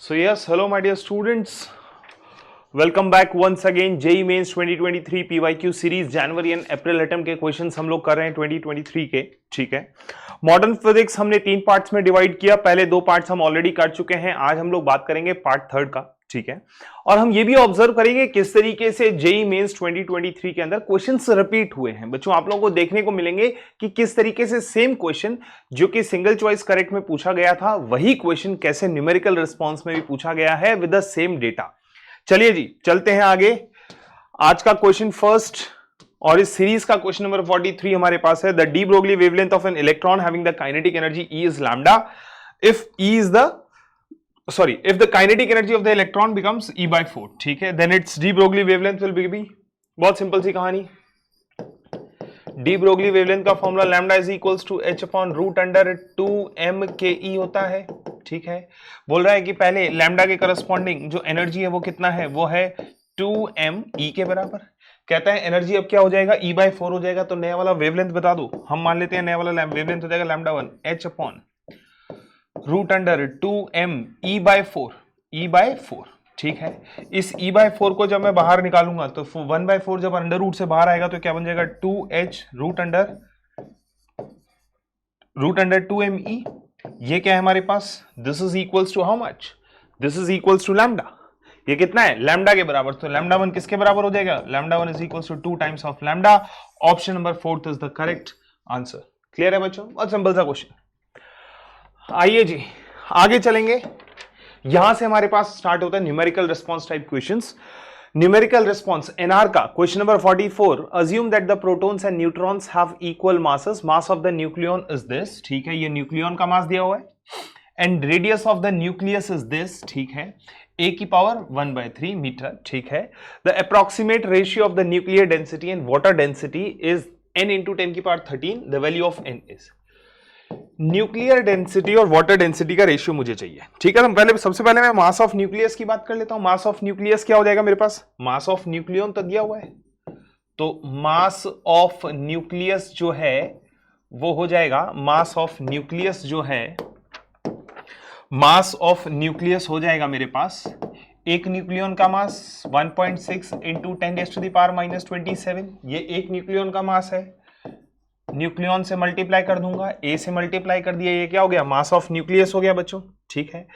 So yes, hello my dear students. Welcome back once again JEE mains 2023 PYQ series January and April attempt के questions हम लोग कर रहे हैं 2023 के। ठीक है, मॉडर्न फिजिक्स हमने 3 पार्ट्स में डिवाइड किया। पहले 2 पार्ट्स हम ऑलरेडी कर चुके हैं। आज हम लोग बात करेंगे पार्ट 3 का। ठीक है, और हम ये भी ऑब्जर्व करेंगे किस तरीके से जेई मेंस 2023 के अंदर क्वेश्चंस रिपीट हुए हैं। बच्चों आप लोगों को देखने को मिलेंगे कि किस तरीके से सेम क्वेश्चन जो कि सिंगल चॉइस करेक्ट में पूछा गया था, वही क्वेश्चन कैसे न्यूमेरिकल रिस्पॉन्स में भी पूछा गया है विद द सेम डेटा। चलिए जी चलते हैं आगे। आज का क्वेश्चन फर्स्ट और इस सीरीज का क्वेश्चन नंबर 43 हमारे पास है। The D Broglie wavelength of an electron having the kinetic energy E is lambda if the kinetic energy of the electron becomes E/4, ठीक है, then its de Broglie wavelength will be बहुत simple सी कहानी। De Broglie wavelength का formula lambda is equals to h upon root under 2m के E होता है। ठीक है, बोल रहा है कि पहले लैम्डा के करस्पॉन्डिंग जो एनर्जी है वो कितना है, वो है 2m E के बराबर। कहता है एनर्जी अब क्या हो जाएगा, E/4 हो जाएगा। तो नया वाला वेवलेंथ बता दो। हम मान लेते हैं नया वाला वेवलेंथ हो जाएगा lambda 1 h upon root under 2m E/4। ठीक है, इस E/4 को जब मैं बाहर निकालूंगा तो 1/4 जब अंडर रूट से बाहर आएगा तो क्या बन जाएगा 2h रूट अंडर 2me। ये क्या है हमारे पास, this is equals to how much, this is equals to lambda. ये कितना है, लैम्डा के बराबर। तो लैम्डा 1 किसके बराबर हो जाएगा, lambda 1 is equals to 2 times of lambda. Option number 4 is the correct answer. Clear है बच्चों, बहुत सिंपल सा क्वेश्चन। आइए जी आगे चलेंगे। यहां से हमारे पास स्टार्ट होता है numerical response type questions. Numerical response NR का question number 44। Assume that the protons and neutrons have equal masses, mass of the nucleon is this. ठीक है, ये न्यूक्लियन का मास दिया हुआ है and radius of the nucleus is this. ठीक है, a की पावर 1/3 मीटर। ठीक है, the approximate ratio of the nuclear density and water density is n into 10 की power 13। The value of n is. Nuclear density और water density का ratio मुझे चाहिए। ठीक है, तो सबसे पहले मैं मास ऑफ न्यूक्लियस की बात कर लेता हूं। मास ऑफ न्यूक्लियस क्या हो जाएगा मेरे पास, मास ऑफ न्यूक्लियन तो दिया हुआ है, तो मास ऑफ न्यूक्लियस जो है वो हो जाएगा, मास ऑफ न्यूक्लियस जो है, मास ऑफ न्यूक्लियस हो जाएगा मेरे पास, एक न्यूक्लियन का मास 1.6 इंटू 10⁻⁻27। ये एक न्यूक्लियन का मास है। न्यूक्लियन से मल्टीप्लाई कर दूंगा, ए से मल्टीप्लाई कर दिया, ये क्या हो गया, मास ऑफ न्यूक्लियस हो गया बच्चों। ठीक है,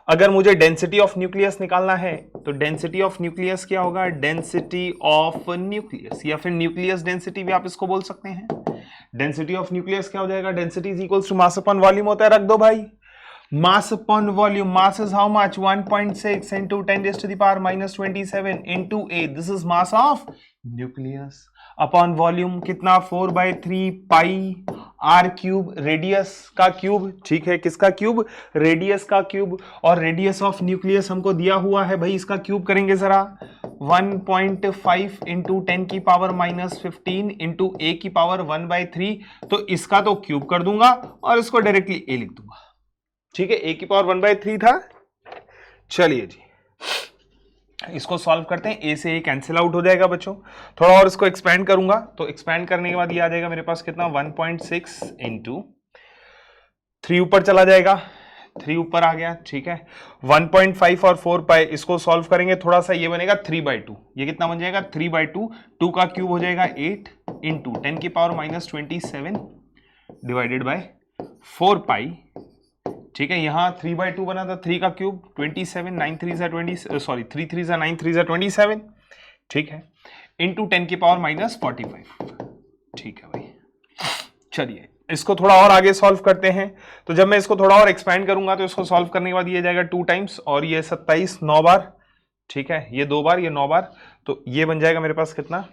अगर मुझे डेंसिटी ऑफ न्यूक्लियस निकालना है तो डेंसिटी ऑफ न्यूक्लियस क्या होगा, डेंसिटी ऑफ न्यूक्लियस या फिर न्यूक्लियस डेंसिटी भी आप इसको बोल सकते हैं। डेंसिटी ऑफ न्यूक्लियस क्या हो जाएगा, density is equals to mass upon volume होता है, रख दो भाई। Mass upon volume, mass is how much, 1.6 into 10⁻⁻27 into A, this is mass of nucleus. Upon volume कितना, 4/3 पाई आर क्यूब, रेडियस का क्यूब। ठीक है, किसका क्यूब, रेडियस का क्यूब। और रेडियस ऑफ न्यूक्लियस हमको दिया हुआ है भाई, इसका क्यूब करेंगे जरा, 1.5 इंटू 10⁻⁻15 इंटू ए की पावर 1/3। तो इसका तो क्यूब कर दूंगा और इसको डायरेक्टली ए लिख दूंगा। ठीक है, ए की पावर 1/3 था। चलिए जी इसको सॉल्व करते हैं, ए से ए कैंसिल आउट हो जाएगा बच्चों। थोड़ा और इसको एक्सपेंड करूंगा तो एक्सपेंड करने के बाद ये आ जाएगा मेरे पास कितना, 1.6 इंटू 3 ऊपर चला जाएगा, 3 ऊपर आ गया। ठीक है, 1.5 और 4 पाई, इसको सॉल्व करेंगे थोड़ा सा, ये बनेगा 3/2। ये कितना बन जाएगा, 3/2। 2 का क्यूब हो जाएगा 8 इंटू 10⁻⁻27 डिवाइडेड बाय 4 पाई। ठीक है, यहां 3/2 बना था, 3 का क्यूब 27, 9 3 जा 20, सॉरी 3 3 जा 9 3 जा 27। ठीक है, इंटू 10⁻⁻45। ठीक है भाई, चलिए इसको थोड़ा और आगे सॉल्व करते हैं। तो जब मैं इसको थोड़ा और एक्सपेंड करूंगा तो इसको सॉल्व करने के बाद ये जाएगा 2 टाइम्स और ये 27 9 बार। ठीक है, ये 2 बार, ये 9 बार, तो ये बन जाएगा मेरे पास कितना,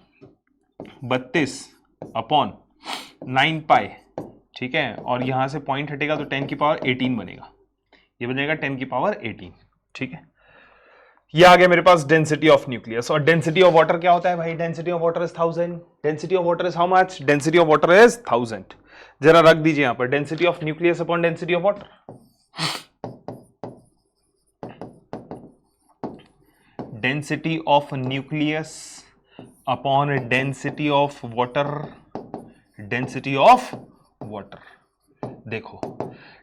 32/9 पाई। ठीक है, और यहां से पॉइंट हटेगा तो 10⁻18 बनेगा, ये बनेगा 10⁻18। ठीक है, ये आ गया मेरे पास डेंसिटी ऑफ न्यूक्लियस। और डेंसिटी ऑफ वाटर क्या होता है भाई, density of water is 1000। Density of water is how much, density of water is 1000। जरा रख दीजिए यहां पर, density of nucleus upon density of water. Density of nucleus upon density of water, density of water. देखो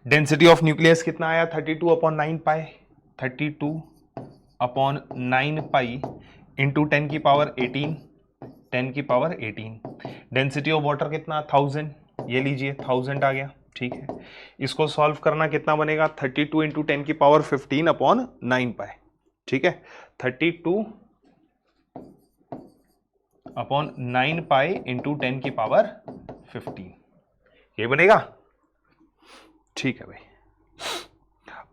density of nucleus कितना आया, 32/9 पाई। 32/9 pi into 10 की power 18, 10 की पावर 18। डेंसिटी ऑफ वाटर कितना 1000, ये लीजिए 1000 आ गया। ठीक है, इसको सॉल्व करना कितना बनेगा 32 इंटू 10 की पावर 15/9 पाई। ठीक है, 32/9 पाई इंटू 10 की पावर 15, ये बनेगा। ठीक है भाई,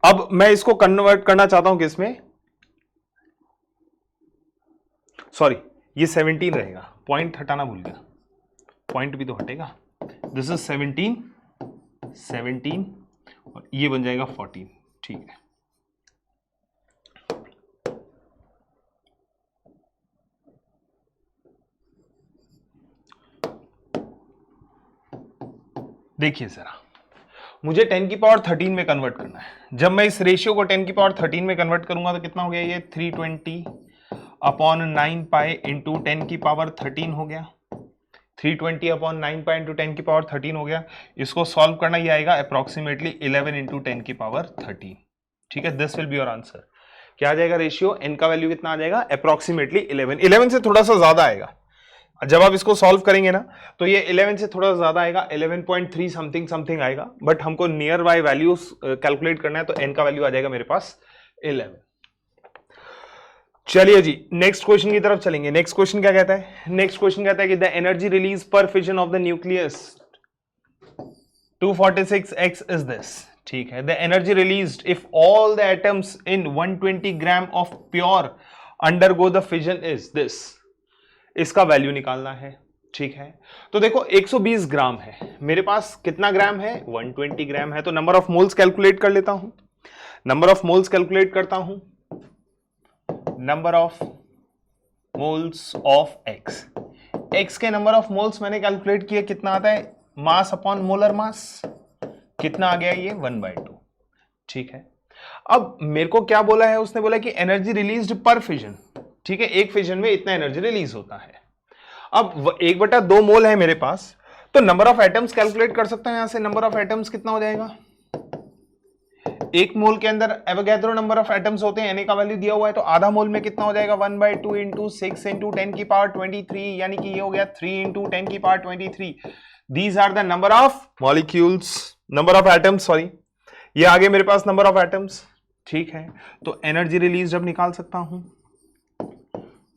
अब मैं इसको कन्वर्ट करना चाहता हूं किसमें, सॉरी ये 17 रहेगा, पॉइंट हटाना भूल गया, पॉइंट भी तो हटेगा। दिस इज 17 और ये बन जाएगा 14। ठीक है, देखिए जरा, मुझे 10 की पावर 13 में कन्वर्ट करना है। जब मैं इस रेशियो को 10 की पावर 13 में कन्वर्ट करूंगा तो कितना हो गया, ये 320/9 पाई इंटू 10 की पावर 13 हो गया। 320/9 पाई इंटू 10 की पावर 13 हो गया। इसको सॉल्व करना ये आएगा अप्रोक्सीमेटली 11 इंटू 10 की पावर 13। ठीक है, this will be your answer. क्या आ जाएगा रेशियो, एन का वैल्यू कितना आ जाएगा, अप्रोक्सीमेटली 11 से थोड़ा सा ज्यादा आएगा। जब आप इसको सॉल्व करेंगे ना तो ये 11 से थोड़ा ज्यादा आएगा, 11.3 समथिंग समथिंग आएगा, बट हमको नियर बाय वैल्यूज कैलकुलेट करना है तो एन का वैल्यू आ जाएगा मेरे पास 11। चलिए जी नेक्स्ट क्वेश्चन की तरफ चलेंगे। नेक्स्ट क्वेश्चन क्या कहता है, नेक्स्ट क्वेश्चन कहता है कि द एनर्जी रिलीज पर fission of the nucleus 246x is this. ठीक है, the energy released if all the atoms in 120 gram of pure undergo the fission is this. इसका वैल्यू निकालना है। ठीक है, तो देखो 120 ग्राम है मेरे पास, कितना ग्राम है 120 ग्राम है, तो नंबर ऑफ मोल्स कैलकुलेट कर लेता हूं। नंबर ऑफ मोल्स कैलकुलेट करता हूं, number of moles of x. X के नंबर ऑफ मोल्स मैंने कैलकुलेट किया, कितना आता है, मास अपॉन मोलर मास, कितना आ गया ये 1/2। ठीक है, अब मेरे को क्या बोला है, उसने बोला कि एनर्जी रिलीज्ड पर फिजन। ठीक है, एक फिजन में इतना एनर्जी रिलीज होता है। अब 1/2 मोल है मेरे पास, तो नंबर ऑफ एटम्स कैलकुलेट कर सकता हूं यहां से। नंबर ऑफ एटम्स कितना हो जाएगा, एक मोल के अंदर एवोगैड्रो नंबर ऑफ एटम्स होते हैं, Na का वैल्यू दिया हुआ है, तो आधा मोल में कितना हो जाएगा 1/2 इंटू 6 इंटू 10 की पावर 23, यानी कि ये हो गया 3 इंटू 10 की power 23। These are the number of molecules, number of atoms, sorry ये आगे मेरे पास नंबर ऑफ एटम्स। ठीक है, तो एनर्जी रिलीज जब निकाल सकता हूं,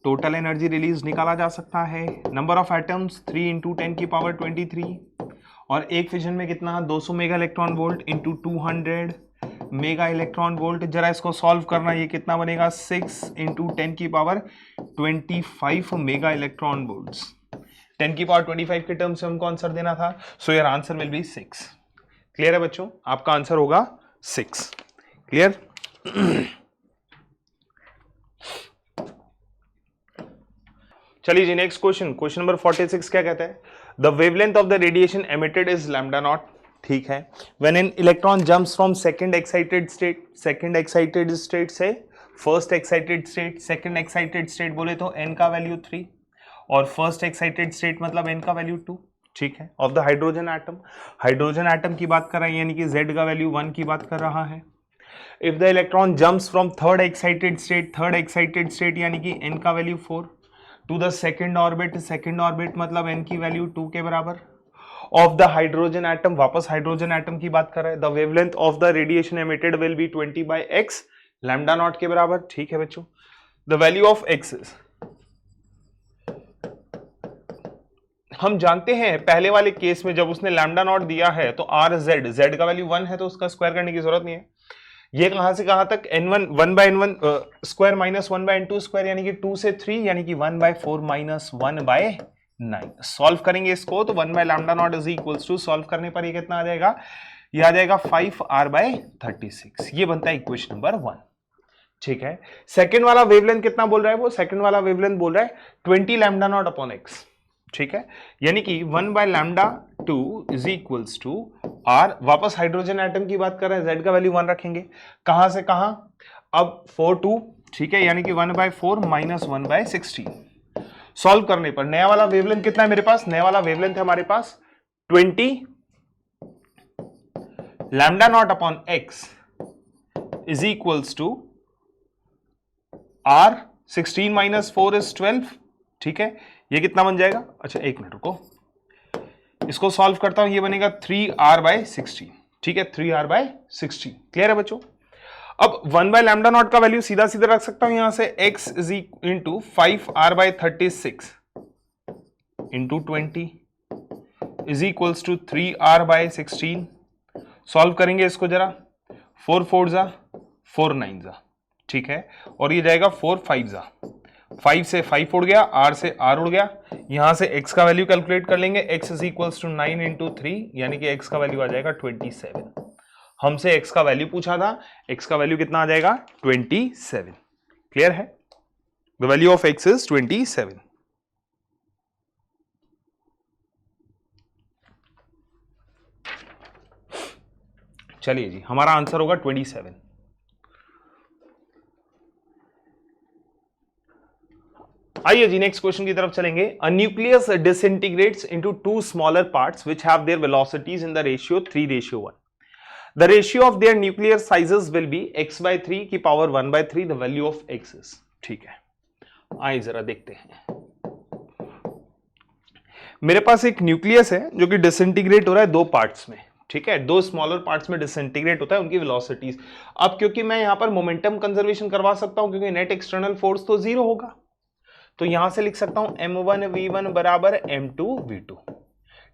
टोटल एनर्जी रिलीज निकाला जा सकता है, नंबर ऑफ एटम्स 3 इंटू 10 की पावर 23, और एक फिजन में कितना 200 mega electron volt into 200 mega electron volt. जरा इसको सॉल्व करना, ये कितना बनेगा 6 इंटू 10 की पावर 25 मेगा इलेक्ट्रॉन वोल्ट्स। 10 की पावर 25 के टर्म से हमको आंसर देना था, so your answer will be 6। Clear है बच्चों, आपका आंसर होगा 6। क्लियर। चलिए जी नेक्स्ट क्वेश्चन, क्वेश्चन नंबर 46 क्या कहता है, the wavelength of the radiation emitted is lambda naught. ठीक है, when an electron jumps from second excited state, second excited state से first excited state, second excited state बोले तो n का value 3 और फर्स्ट एक्साइटेड स्टेट मतलब n का value 2। ठीक है, of the hydrogen atom, hydrogen atom की बात कर रहा है, यानी कि z का वैल्यू 1 की बात कर रहा है। If the electron jumps from third excited state यानी कि n का value 4 to the second orbit मतलब n की वैल्यू 2 के बराबर। ऑफ द हाइड्रोजन एटम, वापस हाइड्रोजन एटम की बात कर रहे हैं, the wavelength of the radiation emitted will be 20/x lambda naught के बराबर। ठीक है बच्चों, the value of x is, हम जानते हैं पहले वाले केस में जब उसने लैम्डा नॉट दिया है तो z का वैल्यू 1 है तो उसका स्क्वायर करने की जरूरत नहीं है। ये कहां से कहां तक n1 1/n1 square minus 1/n2 square यानी कि 2 से 3 यानी कि 1/4 माइनस 1/9। सॉल्व करेंगे इसको तो 1 by lambda naught is equals to, solve करने पर ये कितना आ जाएगा, ये आ जाएगा 5r/36। ये बनता है इक्वेशन नंबर 1। ठीक है, सेकंड वाला वेवलेंथ कितना बोल रहा है, वो सेकंड वाला वेवलेंथ बोल रहा है 20 लैम्डा नॉट अपॉन x। ठीक है, यानी कि 1 by lambda 2 is equals to r। वापस हाइड्रोजन एटम की बात कर रहे हैं, z का वैल्यू 1 रखेंगे, कहां से कहां, अब 4 2। ठीक है, यानी कि 1/4 माइनस 1/16। सॉल्व करने पर नया वाला वेवलेंथ कितना है मेरे पास, नया वाला वेवलेंथ है हमारे पास 20 lambda naught upon x is equals to r 16 minus 4 is 12, ठीक है। ये कितना बन जाएगा, अच्छा एक मिनट रुको, इसको सॉल्व करता हूं, ये बनेगा 3r/16, ठीक है, 3r/16। क्लियर है बच्चों। अब 1/λ0 का वैल्यू सीधा सीधा रख सकता हूं यहां से, x is into 5r/36 into 20 is equals to 3r/16। Solve करेंगे इसको जरा, 4 4 जा 4 9 जा, ठीक है, और ये जाएगा 4 5 जा, 5 से 5 उड़ गया, r से r उड़ गया, यहां से x का वैल्यू कैलकुलेट कर लेंगे, x is equals to 9 into 3, यानी कि x का वैल्यू आ जाएगा 27। हमसे x का वैल्यू पूछा था, x का वैल्यू कितना आ जाएगा 27। क्लियर है, the value of x is 27। चलिए जी, हमारा आंसर होगा 27। आइए जी नेक्स्ट क्वेश्चन की तरफ चलेंगे। A nucleus डिसइंटीग्रेट्स into two smaller parts which have their velocities in the ratio 3:1। The ratio of their nuclear sizes will be x/3 की power 1/3, the value of x is, ठीक है। आइए जरा देखते हैं। मेरे पास एक न्यूक्लियस है जो कि डिसइंटीग्रेट हो रहा है दो पार्ट्स में, ठीक है, दो स्मॉलर पार्ट्स में डिसइंटीग्रेट होता है, उनकी वेलोसिटीज। अब क्योंकि मैं यहां पर मोमेंटम कंजर्वेशन करवा सकता हूं, क्योंकि नेट एक्सटर्नल फोर्स तो 0 होगा, तो यहां से लिख सकता हूं m1v1 बराबर m2v2।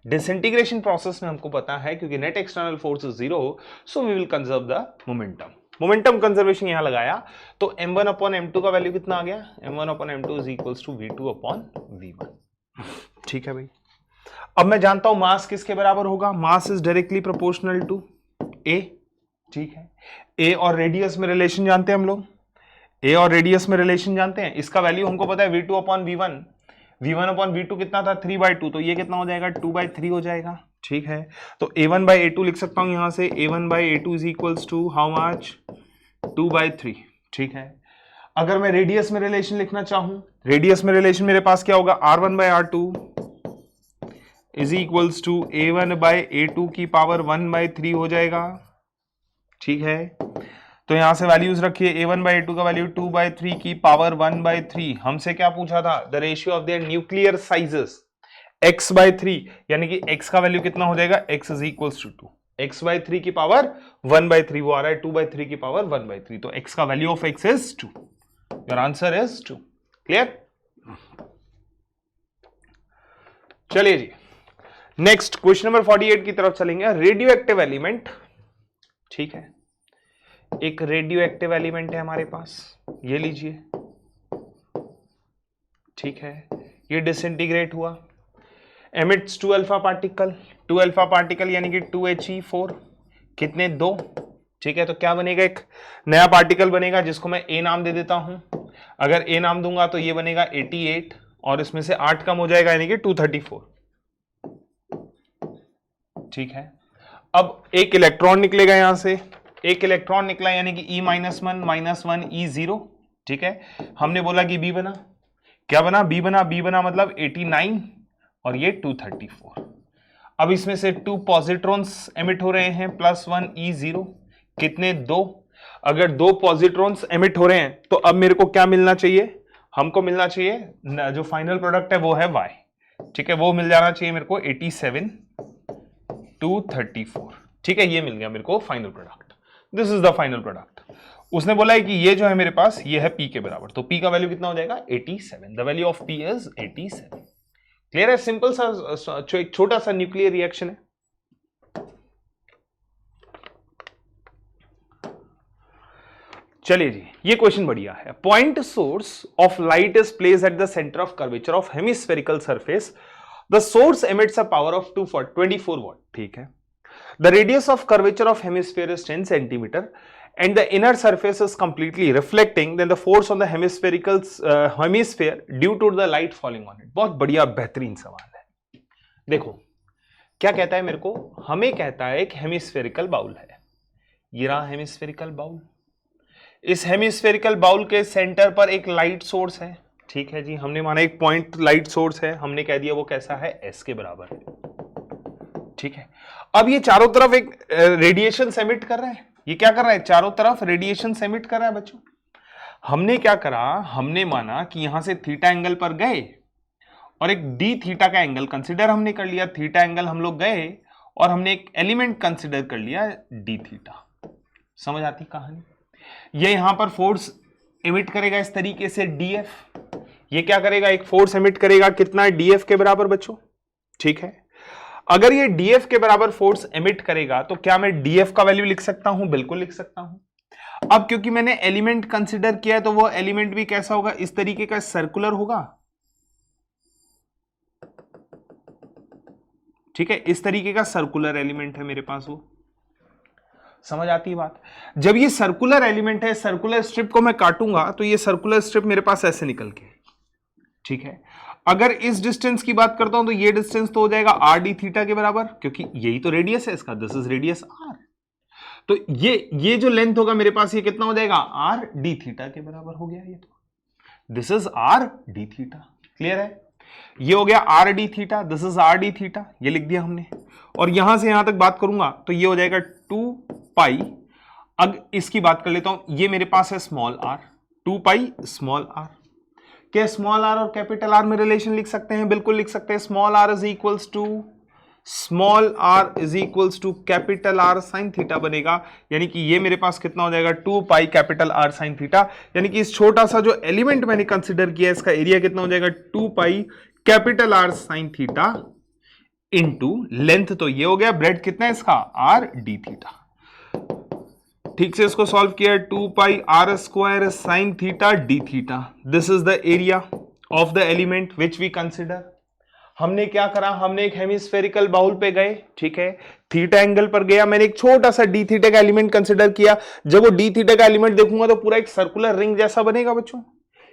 डिसइंटीग्रेशन प्रोसेस में हमको पता है क्योंकि नेट एक्सटर्नल फोर्स 0 हो, so we will conserve the momentum. Momentum conservation यहां लगाया तो m1 अपॉन m2 का वैल्यू कितना आ गया, m1 upon m2 is equals to v2 upon v1, ठीक है भाई। अब मैं जानता हूं मास किसके बराबर होगा, mass is directly proportional to a, ठीक है। a और रेडियस में रिलेशन जानते हैं हम लोग, a और रेडियस में रिलेशन जानते हैं, इसका वैल्यू हमको पता है v2 upon v1, v1 upon v2 कितना था 3/2, तो ये कितना हो जाएगा 2/3 हो जाएगा, ठीक है। तो a1/a2 लिख सकता हूं यहां से, a1/a2 is equals to how much 2/3, ठीक है। अगर मैं रेडियस में रिलेशन लिखना चाहूं, रेडियस में रिलेशन मेरे पास क्या होगा, r1/r2 is equals to a1/a2 की पावर 1/3 हो जाएगा, ठीक है। तो यहां से वैल्यूज रखिए, a1/a2 का वैल्यू 2/3 की पावर 1/3। हमसे क्या पूछा था, the ratio of their nuclear sizes x/3, यानी कि x का वैल्यू कितना हो जाएगा, x is equals to 2, x/3 की पावर 1/3, वो आ रहा है 2/3 की पावर 1/3, तो x का value of x is 2। Your answer is 2। Clear. चलिए जी नेक्स्ट क्वेश्चन नंबर 48 की तरफ चलेंगे। रेडियो एक्टिव एलिमेंट, ठीक है, एक रेडियो एक्टिव एलिमेंट है हमारे पास, ये लीजिए, ठीक है, ये डिसइंटीग्रेट हुआ, emits 2 alpha particle, 2 alpha particle यानी कि 2He4, कितने 2, ठीक है। तो क्या बनेगा, एक नया पार्टिकल बनेगा जिसको मैं A नाम दे देता हूं। अगर A नाम दूंगा तो ये बनेगा 88 और इसमें से 8 कम हो जाएगा यानी कि 234, ठीक है। अब एक इलेक्ट्रॉन निकलेगा यहां से, एक इलेक्ट्रॉन निकला यानी कि E-1 E0, ठीक है। हमने बोला कि B बना, क्या बना, B बना, B बना मतलब 89 और ये 234। अब इसमें से 2 पॉजिट्रॉन्स एमिट हो रहे हैं, +1 E0, कितने 2। अगर 2 पॉजिट्रॉन्स एमिट हो रहे हैं तो अब मेरे को क्या मिलना चाहिए, हमको मिलना चाहिए जो फाइनल प्रोडक्ट है वो है Y, ठीक है, वो मिल जाना चाहिए मेरे को 87 234, ठीक है, ये मिल गया मेरे को final product. This is the final product. उसने बोला है कि ये जो है मेरे पास ये है P के बराबर, तो P का वैल्यू कितना हो जाएगा 87, the value of P is 87। Clear है, सिंपल सा एक छोटा सा न्यूक्लियर रिएक्शन है। चलिए जी ये क्वेश्चन बढ़िया है। Point source of light is placed at the centre of curvature of hemispherical surface, the source emits a power of 24 watt, ठीक है। The radius of curvature of hemisphere is 10 centimeter and the inner surface is completely reflecting, then the force on the hemispherical hemisphere due to the light falling on it। बहुत बढ़िया बेहतरीन सवाल है। देखो क्या कहता है मेरे को, हमें कहता है एक हेमिस्फेरिकल बाउल है, ये रहा हेमिस्फेरिकल बाउल, इस हेमिस्फेरिकल बाउल के सेंटर पर एक लाइट सोर्स है, ठीक है जी। हमने माना एक पॉइंट लाइट सोर्स है, हमने कह दिया वो कैसा है, S के बराबर है, ठीक है। अब ये चारों तरफ एक रेडिएशन एमिट कर रहा है, ये क्या कर रहा है, चारों तरफ रेडिएशन एमिट कर रहा है बच्चों। हमने क्या करा, हमने माना कि यहां से थीटा एंगल पर गए और एक डी थीटा का एंगल कंसिडर हमने कर लिया, थीटा एंगल हम लोग गए और हमने एक एलिमेंट कंसिडर कर लिया डी थीटा। समझ आती कहानी? ये यहां पर फोर्स एमिट करेगा इस तरीके से डीएफ, ये क्या करेगा, एक फोर्स एमिट करेगा कितना, डीएफ के बराबर बच्चों, ठीक है। अगर ये डीएफ के बराबर फोर्स एमिट करेगा तो क्या मैं डीएफ का वैल्यू लिख सकता हूं? बिल्कुल लिख सकता हूं। अब क्योंकि मैंने एलिमेंट कंसिडर किया है तो वो एलिमेंट भी कैसा होगा, इस तरीके का सर्कुलर होगा, ठीक है, इस तरीके का सर्कुलर एलिमेंट है मेरे पास वो। समझ आती है बात? जब ये सर्कुलर एलिमेंट है, सर्कुलर स्ट्रिप को मैं काटूंगा तो ये सर्कुलर स्ट्रिप मेरे पास ऐसे निकल के, ठीक है। अगर इस डिस्टेंस की बात करता हूं तो ये डिस्टेंस तो हो जाएगा आर डी थीटा के बराबर, क्योंकि यही तो रेडियस है इसका, दिस इज रेडियस आर। तो ये जो लेंथ होगा मेरे पास, ये कितना हो जाएगा, आर डी थीटा के बराबर हो गया ये तो, this is R D theta. Clear है? ये हो गया R D theta, this is R D theta, ये लिख दिया हमने। और यहां से यहां तक बात करूंगा तो ये हो जाएगा 2 पाई। अब इसकी बात कर लेता हूं, ये मेरे पास है small r, 2 pi small r. क्या स्मॉल आर और कैपिटल आर में रिलेशन लिख सकते हैं? बिल्कुल लिख सकते हैं। Small r is equals to capital R sine theta बनेगा, यानी कि ये मेरे पास कितना हो जाएगा, 2 pi capital R sine theta, यानी कि इस छोटा सा जो एलिमेंट मैंने कंसिडर किया इसका एरिया कितना हो जाएगा, 2 pi capital R sine theta into length तो ये हो गया, ब्रेड कितना है इसका, आर डी थीटा। ठीक से इसको सॉल्व किया, 2 pi r square sine theta d theta, this is the area of the element which we consider. हमने क्या करा, हमने एक हेमिस्फेरिकल बाउल पे गए, ठीक है, थीटा एंगल पर गया, मैंने एक छोटा सा डी थीटा का एलिमेंट कंसिडर किया। जब वो डी थीटा का एलिमेंट देखूंगा तो पूरा एक सर्कुलर रिंग जैसा बनेगा बच्चों,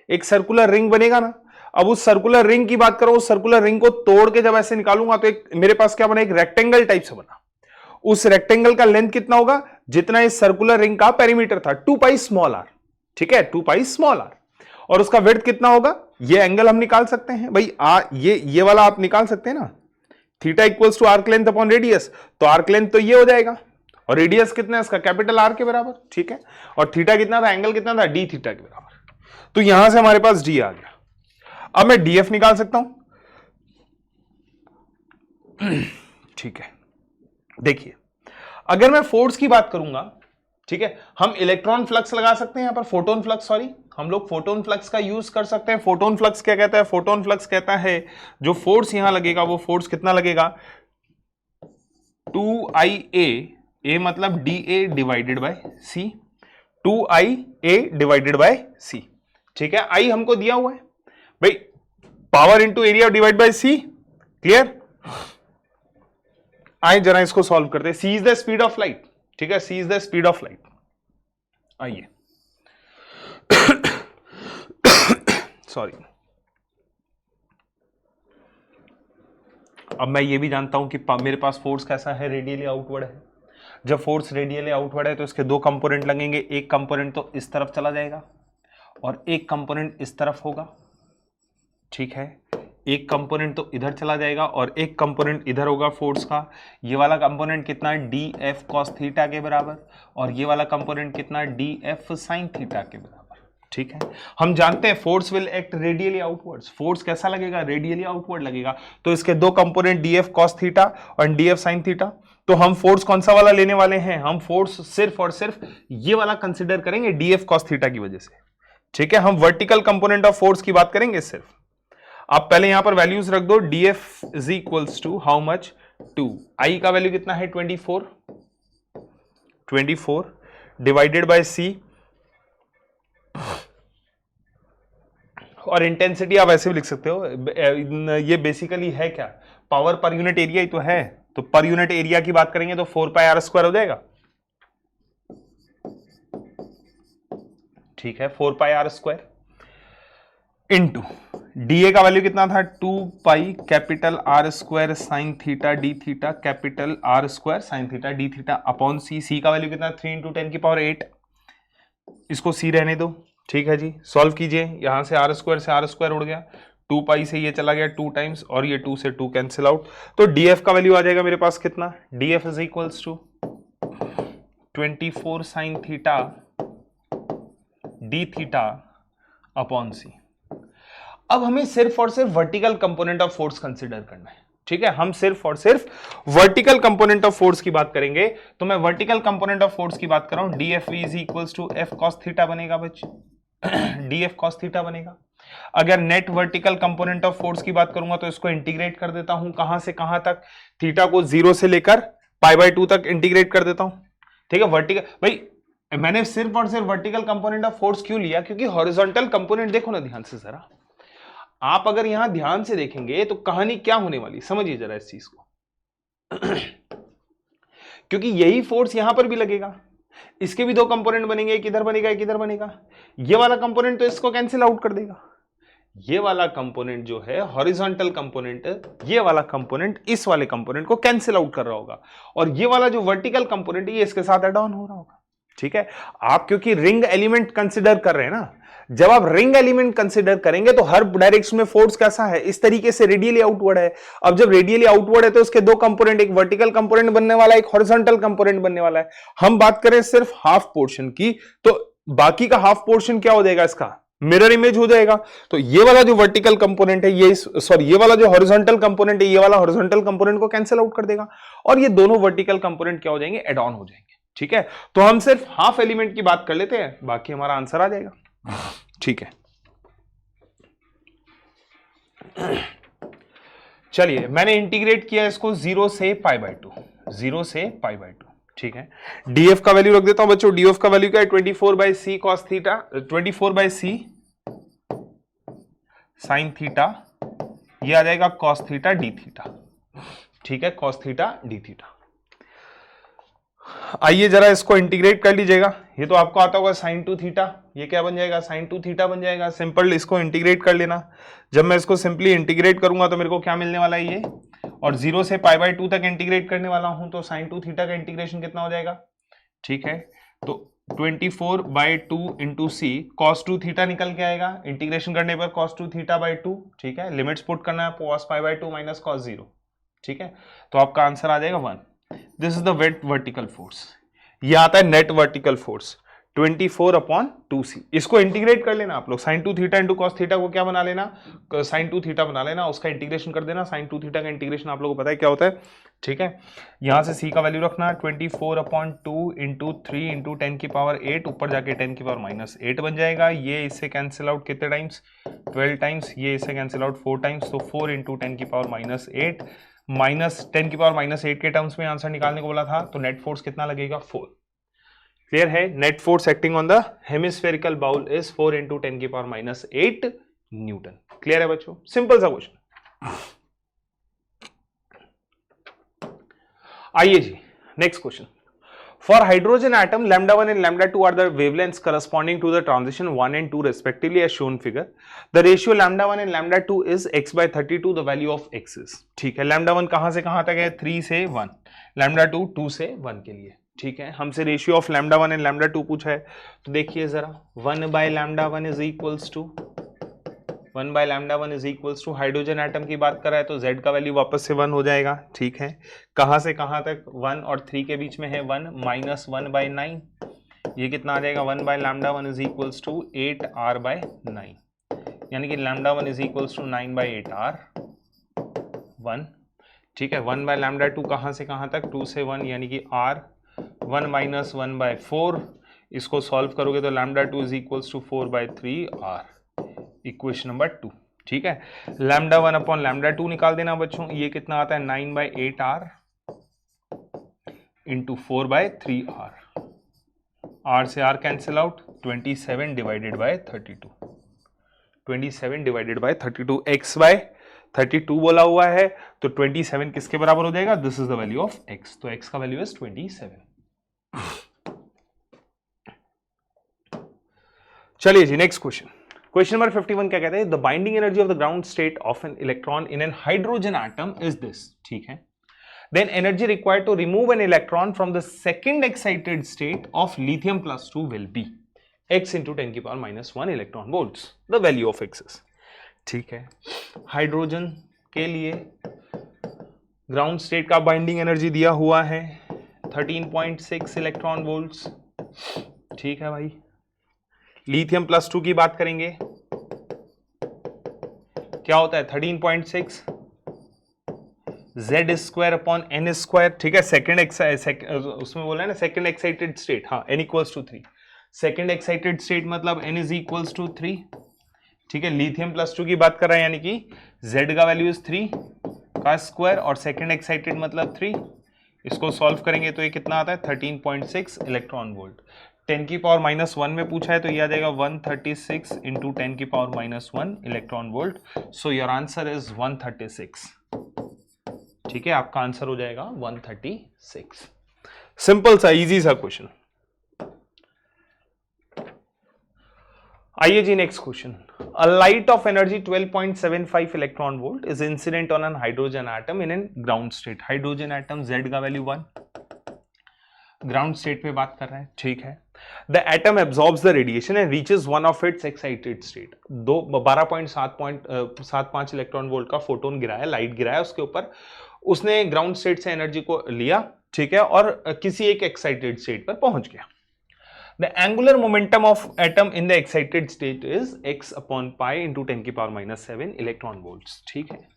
एक सर्कुलर रिंग बनेगा ना। अब उस सर्कुलर रिंग की बात करो, उस सर्कुलर रिंग को तोड़ के जब ऐसे निकालूंगा तो एक मेरे पास क्या बना, एक रेक्टेंगल टाइप से बना। उस रेक्टेंगल का लेंथ कितना होगा, जितना इस सर्कुलर रिंग का पेरीमीटर था, 2 पाई स्मॉल आर, ठीक है, 2 पाई स्मॉल आर। और उसका विड्थ कितना होगा, ये एंगल हम निकाल सकते हैं भाई, ये वाला आप निकाल सकते हैं ना, theta equals to arc length upon radius, तो आर्क लेंथ तो ये हो जाएगा, और रेडियस कितना है इसका, कैपिटल आर के बराबर, ठीक है। और थीटा कितना था, एंगल कितना था, डी थीटा के बराबर। तो यहां से हमारे पास डी आ गया। अब मैं डीएफ निकाल सकता हूं, ठीक है। देखिए, अगर मैं फोर्स की बात करूंगा, ठीक है, हम इलेक्ट्रॉन फ्लक्स लगा सकते हैं यहां पर, फोटोन फ्लक्स, सॉरी, हम लोग फोटोन फ्लक्स का यूज कर सकते हैं। फोटोन फ्लक्स क्या कहता है, फोटोन फ्लक्स कहता है जो फोर्स यहां लगेगा वो फोर्स कितना लगेगा, 2IA, ए मतलब DA divided by C, 2IA divided by C, ठीक है। I हमको दिया हुआ है भाई, power into area divide by C, clear. आइए जरा इसको सॉल्व करते हैं। C is the speed of light, ठीक है, C is the speed of light. आइए सॉरी, अब मैं ये भी जानता हूं कि मेरे पास फोर्स कैसा है, रेडियली आउटवर्ड है। जब फोर्स रेडियली आउटवर्ड है तो इसके दो कंपोनेंट लगेंगे, एक कंपोनेंट तो इस तरफ चला जाएगा और एक कंपोनेंट इस तरफ होगा, ठीक है। एक कंपोनेंट तो इधर चला जाएगा और एक कंपोनेंट इधर होगा फोर्स का। ये वाला कंपोनेंट कितना है, डी एफ कॉस थीटा के बराबर, और ये वाला कंपोनेंट कितना, डी एफ साइन थीटा के बराबर, ठीक है। हम जानते हैं force will act radially outwards, force कैसा लगेगा, रेडियली आउटवर्ड लगेगा। तो इसके दो component D F cos theta और डी एफ साइन थीटा। तो हम फोर्स कौन सा वाला लेने वाले हैं, हम फोर्स सिर्फ और सिर्फ ये वाला कंसिडर करेंगे डी एफ कॉस थीटा की वजह से, ठीक है। हम वर्टिकल कंपोनेंट ऑफ फोर्स की बात करेंगे सिर्फ। आप पहले यहां पर वैल्यूज रख दो, df is equals to how much, 2, I का वैल्यू कितना है, 24 डिवाइडेड बाय c, और इंटेंसिटी आप ऐसे भी लिख सकते हो, ये बेसिकली है क्या, पावर पर यूनिट एरिया ही तो है। तो पर यूनिट एरिया की बात करेंगे तो 4 पाई आर स्क्वायर हो जाएगा, ठीक है, 4 pi r square into d a का वैल्यू कितना था, 2 pi capital R square sine theta d theta, capital R square sine theta d theta upon C. C का वैल्यू कितना, 3 इंटू 10 की पावर 8, इसको सी रहने दो, ठीक है जी। सॉल्व कीजिए, यहां से आर स्क्वायर उड़ गया, 2 पाई से ये चला गया 2 टाइम्स, और ये 2 से 2 कैंसिल आउट। तो डीएफ का वैल्यू आ जाएगा मेरे पास कितना, d f is equals to 24 sine theta d theta upon C. अब हमें सिर्फ और सिर्फ vertical component of force consider करना है, ठीक है। हम सिर्फ और सिर्फ वर्टिकल कंपोनेंट ऑफ फोर्स की बात करेंगे। तो मैं वर्टिकल कंपोनेंट ऑफ फोर्स की बात कर रहा हूं, DFV is equals to F cos theta बनेगा बच्चे, DF cos थीटा बनेगा। अगर net vertical component of force की बात करूंगा तो इसको इंटीग्रेट कर देता हूं, कहां से कहां तक, थीटा को 0 से लेकर π/2 तक इंटीग्रेट कर देता हूं, ठीक है। वर्टिकल भाई मैंने सिर्फ और सिर्फ वर्टिकल कंपोनेंट ऑफ फोर्स क्यों लिया, क्योंकि हॉरिजॉन्टल कंपोनेंट देखो ना ध्यान से जरा, आप अगर यहां ध्यान से देखेंगे तो कहानी क्या होने वाली, समझिए जरा इस चीज को। क्योंकि यही फोर्स यहां पर भी लगेगा, इसके भी दो कंपोनेंट बनेंगे, एक इधर बनेगा एक इधर बनेगा। ये वाला कंपोनेंट तो इसको कैंसिल आउट कर देगा, ये वाला कंपोनेंट जो है हॉरिजॉन्टल कंपोनेंट, ये वाला कंपोनेंट इस वाले कंपोनेंट को कैंसिल आउट कर रहा होगा, और ये वाला जो वर्टिकल कंपोनेंट है ये इसके साथ ऐड ऑन हो रहा होगा, ठीक है। आप क्योंकि रिंग एलिमेंट कंसिडर कर रहे हैं ना, जब आप रिंग एलिमेंट कंसिडर करेंगे तो हर डायरेक्शन में फोर्स कैसा है, इस तरीके से रेडियली आउटवर्ड है। अब जब रेडियली आउटवर्ड है तो उसके दो कंपोनेंट, एक वर्टिकल कंपोनेंट बनने वाला है, एक हॉरिजॉन्टल कंपोनेंट बनने वाला है। हम बात करें सिर्फ हाफ पोर्शन की, तो बाकी का हाफ पोर्शन क्या हो जाएगा, इसका मिरर इमेज हो जाएगा। तो ये वाला जो वर्टिकल कंपोनेंट है, ये सॉरी ये वाला जो हॉरिजॉन्टल कंपोनेंट है, ये वाला हॉरिजॉन्टल कंपोनेंट को कैंसिल आउट कर देगा, और ये दोनों वर्टिकल कंपोनेंट क्या हो जाएंगे, एड ऑन हो जाएंगे, ठीक है। तो हम सिर्फ हाफ एलिमेंट की बात कर लेते हैं, बाकी हमारा आंसर आ जाएगा, ठीक है। चलिए मैंने इंटीग्रेट किया इसको 0 से π/2, 0 से π/2, ठीक है। DF का वैल्यू रख देता हूं बच्चों, DF का वैल्यू क्या है, 24/c cos theta, 24/c sin theta, ये आ जाएगा cos थीटा d थीटा, ठीक है, cos थीटा d थीटा। आइए जरा इसको इंटीग्रेट कर लीजिएगा, ये तो आपको आता होगा sin 2 थीटा, ये क्या बन जाएगा, sin 2 थीटा बन जाएगा। सिंपल इसको इंटीग्रेट कर लेना, जब मैं इसको सिंपली इंटीग्रेट करूंगा तो मेरे को क्या मिलने वाला है ये, और 0 से π/2 तक इंटीग्रेट करने वाला हूं, तो sin 2 थीटा का इंटीग्रेशन कितना हो जाएगा, ठीक है। तो 24/2 इंटू सी cos 2 थीटा निकल के आएगा, इंटीग्रेशन करने पर cos 2 थीटा/2, ठीक है। लिमिट्स पुट करना है, cos π/2 माइनस cos 0, ठीक है। तो आपका आंसर आ जाएगा 1। This is the weight vertical force, ये आता है नेट वर्टिकल फोर्स 24/2c। इसको इंटीग्रेट कर लेना आप लोग, sin 2 theta into cos theta को क्या बना लेना, sin 2 थीटा बना लेना, उसका इंटीग्रेशन कर देना। sin 2 थीटा का इंटीग्रेशन आप लोगों को पता है क्या होता है, ठीक है। यहां से c का वैल्यू रखना 24/2 इंटू 3 इंटू 10 की पावर 8, ऊपर जाके 10 की पावर -8 बन जाएगा। ये इससे कैंसिल आउट कितने टाइम्स, 12 टाइम्स, ये इससे कैंसिल आउट 4 टाइम्स, तो 4 इंटू 10 की पावर -8 माइनस 10 की पावर -8 के टर्म्स में आंसर निकालने को बोला था, तो नेट फोर्स कितना लगेगा, 4। क्लियर है, net force acting on the hemispherical bowl is 4 into 10 की पावर -8 न्यूटन। क्लियर है बच्चों, सिंपल सा क्वेश्चन। आइए जी next question. For hydrogen atom λ1 and λ2 are the wavelengths corresponding to the transition 1 and 2 respectively as shown figure. The ratio λ1 and λ2 is x/32, the value of x is, ठीक है। λ1 कहां से कहां तक है, 3 से 1, λ2 2 से 1 के लिए, ठीक है। हमसे रेशियो ऑफ λ1 एंड λ2 पूछा है, तो देखिए जरा 1/λ1 is equals to 1/λ1 is equals to, hydrogen atom की बात कर रहा है तो z का वैल्यू वापस से 1 हो जाएगा, ठीक है। कहां से कहां तक, 1 और 3 के बीच में है 1, -1/9, ये कितना आ जाएगा, 1/λ1 इज इक्वल्स टू 8r/9, यानी कि λ1 इज इक्वल्स टू 9/8r1, ठीक है। 1/λ2 कहां से कहां तक, 2 से 1, यानी कि r, 1 - 1/4, इसको सॉल्व करोगे तो λ2 is equals to 4/3r, equation number 2, ठीक है। λ1 अपॉन λ2 निकाल देना बच्चों, ये कितना आता है, 9/8r इंटू 4/3r, r से r cancel out, 27 divided by 32, 27 divided by 32, x/32 बोला हुआ है, तो 27 किसके बराबर हो जाएगा, this is the value of x, तो x का वैल्यू इज 27। चलिए जी नेक्स्ट क्वेश्चन। क्वेश्चन नंबर 51 क्या कहते हैं, the binding energy of the ground state of an electron in an hydrogen atom is this, ठीक है। Then energy required to remove an electron from the second excited state of lithium +2 will be x into 10 की power -1 electron volts, the value of x is, ठीक है। Hydrogen के लिए ground state का binding energy दिया हुआ है 13.6 electron volts, ठीक है भाई। लिथियम +2 की बात करेंगे क्या होता है 13.6 z square upon n square, ठीक है। उसमें बोला है ना सेकेंड एक्साइटेड स्टेट, हाँ n equals to 3, second excited state मतलब n इज इक्वल्स टू 3, ठीक है। लिथियम +2 की बात कर रहा है, यानी कि z का वैल्यू इज 3 का स्क्वायर और सेकेंड एक्साइटेड मतलब 3। इसको सॉल्व करेंगे तो ये कितना आता है 13.6 इलेक्ट्रॉन वोल्ट। 10 की पावर -1 में पूछा है तो ये आ जाएगा 136 इंटू 10 की power -1 electron volt. So your answer is 136, ठीक है। आपका आंसर हो जाएगा 136। सिंपल सा इजी सा क्वेश्चन। आइए जी next question. A light of energy 12.75 electron volt is incident on an hydrogen atom in an ground state. Hydrogen atom Z का वैल्यू 1, ग्राउंड स्टेट पे बात कर रहे हैं, ठीक है। The atom absorbs the radiation and reaches one of its excited state. 12.75 electron volt का photon गिरा है, लाइट गिरा है उसके ऊपर, उसने ग्राउंड स्टेट से एनर्जी को लिया, ठीक है, और किसी एक एक्साइटेड स्टेट पर पहुंच गया। The angular momentum of atom in the excited state is x upon pi into 10 की पावर -7 इलेक्ट्रॉन वोल्ट्स, ठीक है।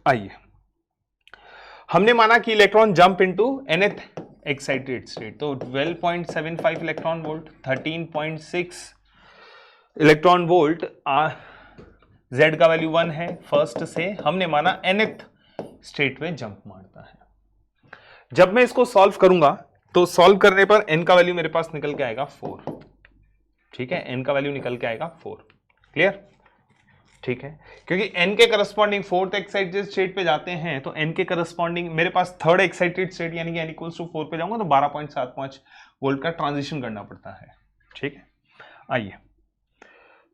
आइए, हमने माना कि electron jump into nth excited state, तो 12.75 electron volt, 13.6 electron volt, z का वैल्यू 1 है, फर्स्ट से हमने माना nth स्टेट में जंप मारता है। जब मैं इसको सॉल्व करूंगा तो सॉल्व करने पर n का वैल्यू मेरे पास निकल के आएगा 4, ठीक है। n का वैल्यू निकल के आएगा 4, क्लियर, ठीक है। क्योंकि n के करस्पॉन्डिंग फोर्थ एक्साइटेड स्टेट पे जाते हैं तो n के करस्पॉन्डिंग मेरे पास थर्ड एक्साइटेड स्टेट यानी कि n इक्वल्स टू 4 पे जाऊंगा तो 12.75 वोल्ट का ट्रांजिशन करना पड़ता है, ठीक है। आइए,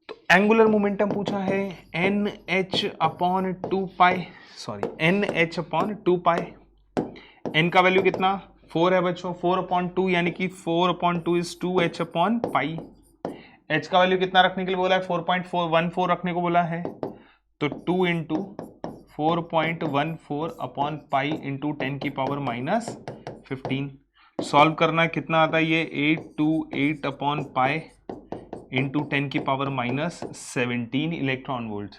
तो एंगुलर मोमेंटम पूछा है NH अपॉन 2 पाई, सॉरी NH अपॉन 2 पाई। n का वैल्यू कितना 4 है बच्चों, 4/2 यानी कि 4/2 is 2h upon pi. h का वैल्यू कितना रखने के लिए बोला है 4.414 रखने को बोला है, तो 2 इंटू 4.14 अपॉन पाई इंटू 10 की पावर -15। सॉल्व करना कितना आता है ये 828 अपॉन पाई इंटू 10 की पावर -17 इलेक्ट्रॉन वोल्ट,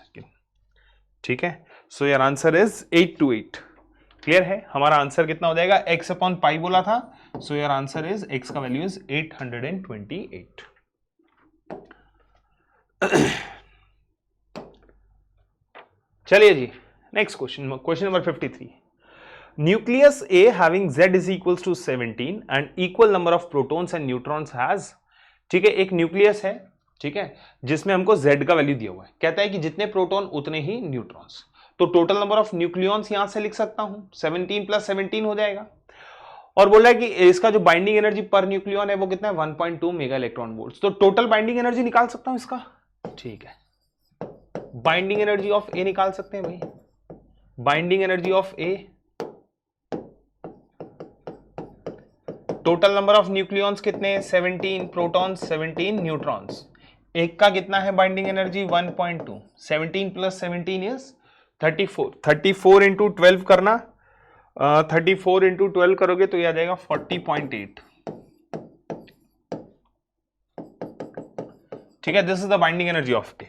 ठीक है। सो योर आंसर इज 828, क्लियर है। हमारा आंसर कितना हो जाएगा, x अपॉन पाई बोला था, so your answer is x का वैल्यू इज 828। चलिए जी next question, question number 53। Nucleus A having Z is equals to 17 and equal number of protons and neutrons has, ठीक है। एक न्यूक्लियस है, ठीक है, जिसमें हमको Z का वैल्यू दिया हुआ है, कहता है कि जितने प्रोटॉन उतने ही न्यूट्रॉन्स, तो टोटल नंबर ऑफ न्यूक्लियॉन्स यहां से लिख सकता हूं, 17 + 17 हो जाएगा। और बोल रहा है कि इसका जो बाइंडिंग एनर्जी पर न्यूक्लियॉन है वो कितना है 1.2 मेगा इलेक्ट्रॉन वोल्ट। तो टोटल बाइंडिंग एनर्जी निकाल सकता हूं इसका, ठीक है। बाइंडिंग एनर्जी ऑफ ए निकाल सकते हैं भाई, binding energy of A, total number of nucleons कितने 17 प्रोटॉन्स 17 न्यूट्रॉन्स, एक का कितना है बाइंडिंग एनर्जी 1.2, 17 + 17 इज 34, 34 इंटू 12 करना, 34 इंटू 12 करोगे तो ये आ जाएगा 40.8, ठीक है। This is the binding energy of A.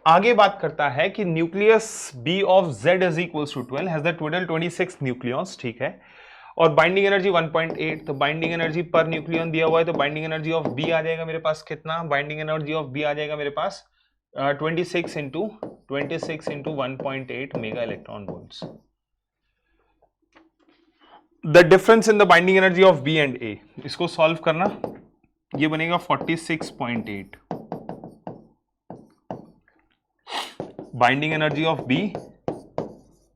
आगे बात करता है कि nucleus B of Z is equals to 12 has the total 26 nucleons, ठीक है, और बाइंडिंग एनर्जी 1.8, तो बाइंडिंग एनर्जी पर न्यूक्लियॉन दिया हुआ है, तो बाइंडिंग एनर्जी ऑफ बी आ जाएगा मेरे पास कितना, बाइंडिंग एनर्जी ऑफ बी आ जाएगा मेरे पास 26 into 1.8 mega electron volts. The difference in the binding energy of B and A, इसको सॉल्व करना, ये बनेगा 46.8 binding energy of B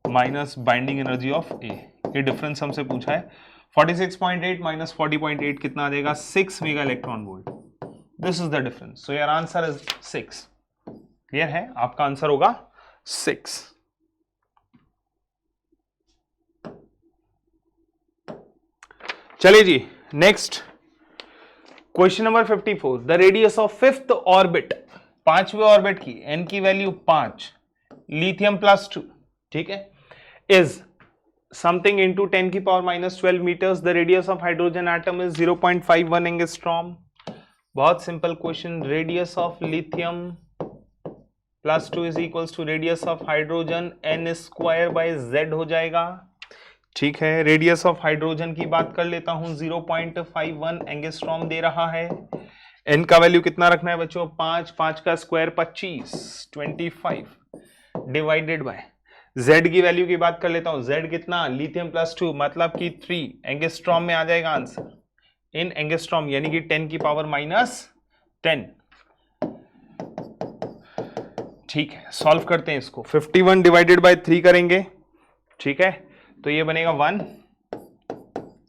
minus binding energy of A, ये डिफरेंस हमसे पूछा है। 46.8 माइनस 40.8 कितना आ जाएगा 6 mega electron volt. This is the difference, so your answer is 6, clear है, आपका आंसर होगा 6। चलिए जी next question number 54। The radius of fifth orbit, पांचवें ऑर्बिट की n की वैल्यू 5, लिथियम +2, ठीक है, इज समथिंग इंटू 10 की power -12 metres. The radius of hydrogen atom is 0.51 angstrom. बहुत simple question, radius of lithium +2 is equals to radius of hydrogen n² हो जाएगा। ठीक है, रेडियस ऑफ हाइड्रोजन की बात कर लेता हूं, 0.51 एंगस्ट्रॉम दे रहा है। n का वैल्यू कितना रखना है बच्चों, 5 का स्क्वायर 25 डिवाइडेड बाय z की वैल्यू की बात कर लेता हूं, z कितना, लिथियम +2 मतलब कि 3 एंगस्ट्रॉम में आ जाएगा आंसर, इन एंगस्ट्रॉम यानी कि 10⁻10। ठीक है, सॉल्व करते हैं इसको, 51 डिवाइडेड बाय 3 करेंगे। ठीक है, तो ये बनेगा 1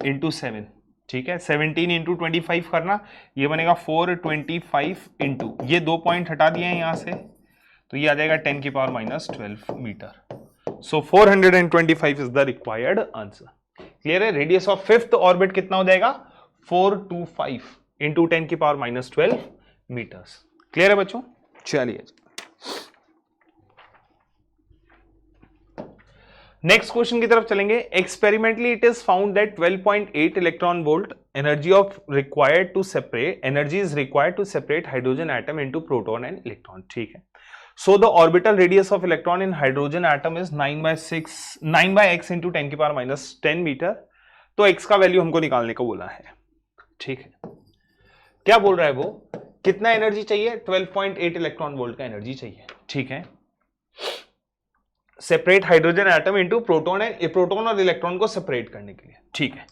× 7। ठीक है, 17 × 25 करना, ये बनेगा 425 इंटू, ये 2 पॉइंट हटा दिए हैं यहां से, तो ये आ जाएगा 10⁻12 metre. So 425 is the required answer. Clear है? रेडियस ऑफ फिफ्थ ऑर्बिट कितना हो जाएगा, 425 इंटू 10⁻12 मीटर्स। क्लियर है बच्चों? चलिए नेक्स्ट क्वेश्चन की तरफ चलेंगे। Experimentally it is found that 12.8 electron volt energy is required to separate hydrogen atom into proton and electron. ठीक है, so the orbital radius of electron in hydrogen atom is 9/x into 10⁻10 metre. तो x का value हमको निकालने को बोला है। ठीक है, क्या बोल रहा है वो, कितना एनर्जी चाहिए, 12.8 इलेक्ट्रॉन वोल्ट का एनर्जी चाहिए। ठीक है, separate hydrogen atom into proton है, प्रोटॉन और इलेक्ट्रॉन को सेपरेट करने के लिए। ठीक है,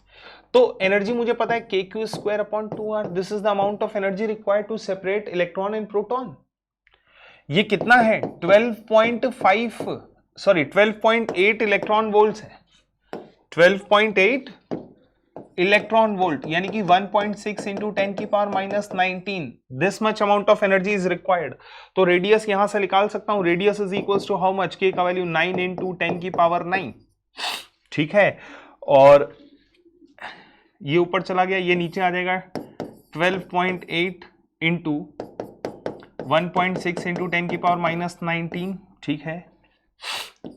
तो एनर्जी मुझे पता है kq²/2r, this is the amount of energy required to separate electron and proton. ये कितना है, 12.8 इलेक्ट्रॉन वोल्ट है, 12.8 इलेक्ट्रॉन वोल्ट यानी कि 1.6 into 10⁻19, this much amount of energy is required. तो रेडियस यहां से निकाल सकता हूं, radius is equals to how much, k का वैल्यू 9 इंटू 10⁻9। ठीक है, और ये ऊपर चला गया, ये नीचे आ जाएगा 12.8 इंटू 1.6 इंटू 10⁻19। ठीक है,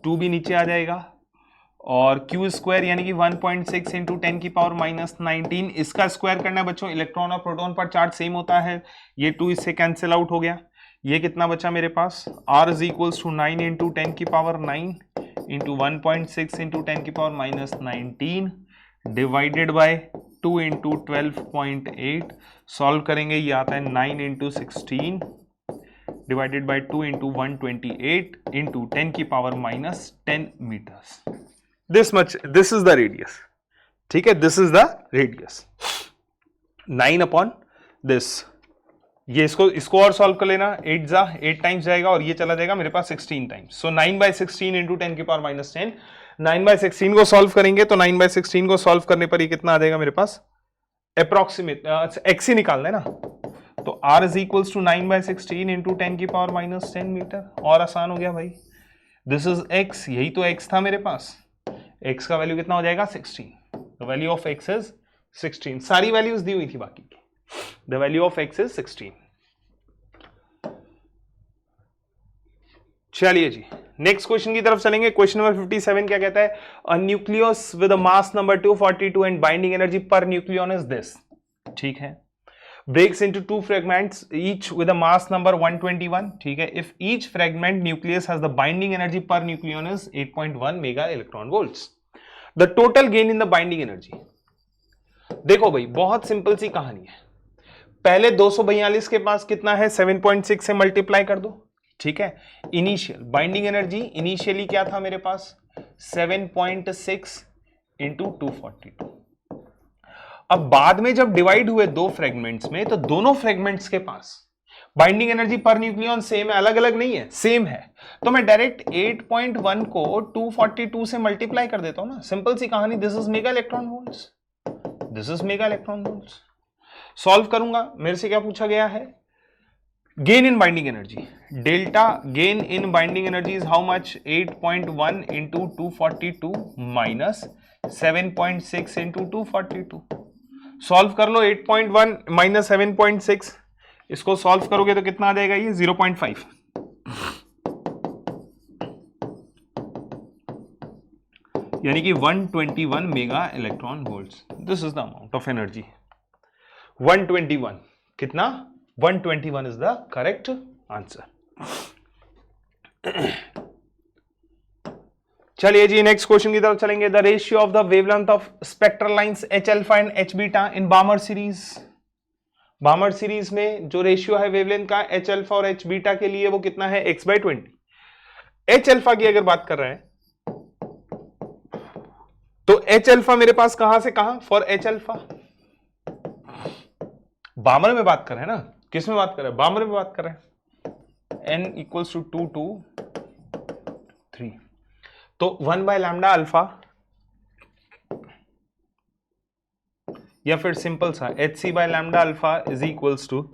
2 भी नीचे आ जाएगा, और q² यानी कि 1.6 इंटू 10⁻19, इसका स्क्वायर करना है बच्चों। इलेक्ट्रॉन और प्रोटॉन पर चार्ज सेम होता है, ये 2 इससे कैंसिल आउट हो गया। ये कितना बचा मेरे पास, r is equals to 9 into 10⁻9 into 1.6 into 10⁻19 divided by 2 into 12.8। Solve करेंगे, ये आता है 9 into 16 divided by 2 into 128 into 10⁻10 metres. This much, this is the radius. ठीक है, this is the radius, 9/this। ये इसको और सॉल्व कर लेना, 8 टाइम्स जाएगा और ये चला जाएगा मेरे पास 16 टाइम्स। सो 9/16 इंटू 10⁻10, 9/16 को सॉल्व करेंगे तो 9/16 को सॉल्व करने पर ये कितना आ जाएगा मेरे पास, अप्रोक्सीमेट x ही निकालना है ना, तो r is equals to 9/16 into 10⁻10 metre. और आसान हो गया भाई, दिस इज x, यही तो x था मेरे पास, x का वैल्यू कितना हो जाएगा, 16। The value of x is 16, सारी वैल्यूज दी हुई थी बाकी की, the value of x is 16। चलिए जी नेक्स्ट क्वेश्चन की तरफ चलेंगे। क्वेश्चन नंबर 57 क्या कहता है, a nucleus with a mass number 242 and binding energy per nucleon is this. ठीक है, breaks into 2 fragments each with a mass number 121. ठीक है, if each fragment nucleus has the binding energy per nucleon is 8.1 mega electron volts. The total gain in the binding energy. देखो भाई, बहुत simple सी कहानी है। पहले 242 के पास कितना है, 7.6 से मल्टीप्लाई कर दो। ठीक है, इनिशियल बाइंडिंग एनर्जी इनिशियली क्या था मेरे पास, 7.6 इंटू 242। अब बाद में जब डिवाइड हुए 2 फ्रेगमेंट्स में, तो दोनों फ्रेगमेंट्स के पास binding energy per nucleon same है, अलग अलग नहीं है, सेम है। तो मैं डायरेक्ट 8.1 को 242 से मल्टीप्लाई कर देता हूं ना, सिंपल सी कहानी, this is mega electron volts, this is mega electron volts. Solve करूंगा, मेरे से क्या पूछा गया है, gain in binding energy, delta gain in binding energy is how much, 8.1 into 242 minus 7.6 into 242। Solve कर लो, 8.1 माइनस 7.6, इसको सॉल्व करोगे तो कितना आ जाएगा, ये 0.5। यानी कि 121 mega electron volts, this is the amount of energy, 121। कितना 121 इज द करेक्ट आंसर। चलिए जी नेक्स्ट क्वेश्चन की तरफ चलेंगे। The ratio of the wavelength of spectral lines H alpha and H beta in बामर series. बामर series में जो ratio है wavelength का एच अल्फा और एच बीटा के लिए वो कितना है x/20। एच अल्फा की अगर बात कर रहे हैं तो एच अल्फा मेरे पास कहां से कहां, फॉर एच अल्फा बामर में बात कर रहे हैं ना, किस में बात कर रहे हैं, बामर में बात कर रहे हैं, n इक्वल्स टू 2 to 3, तो 1/λ अल्फा या फिर सिंपल सा hc/λ alpha is equals to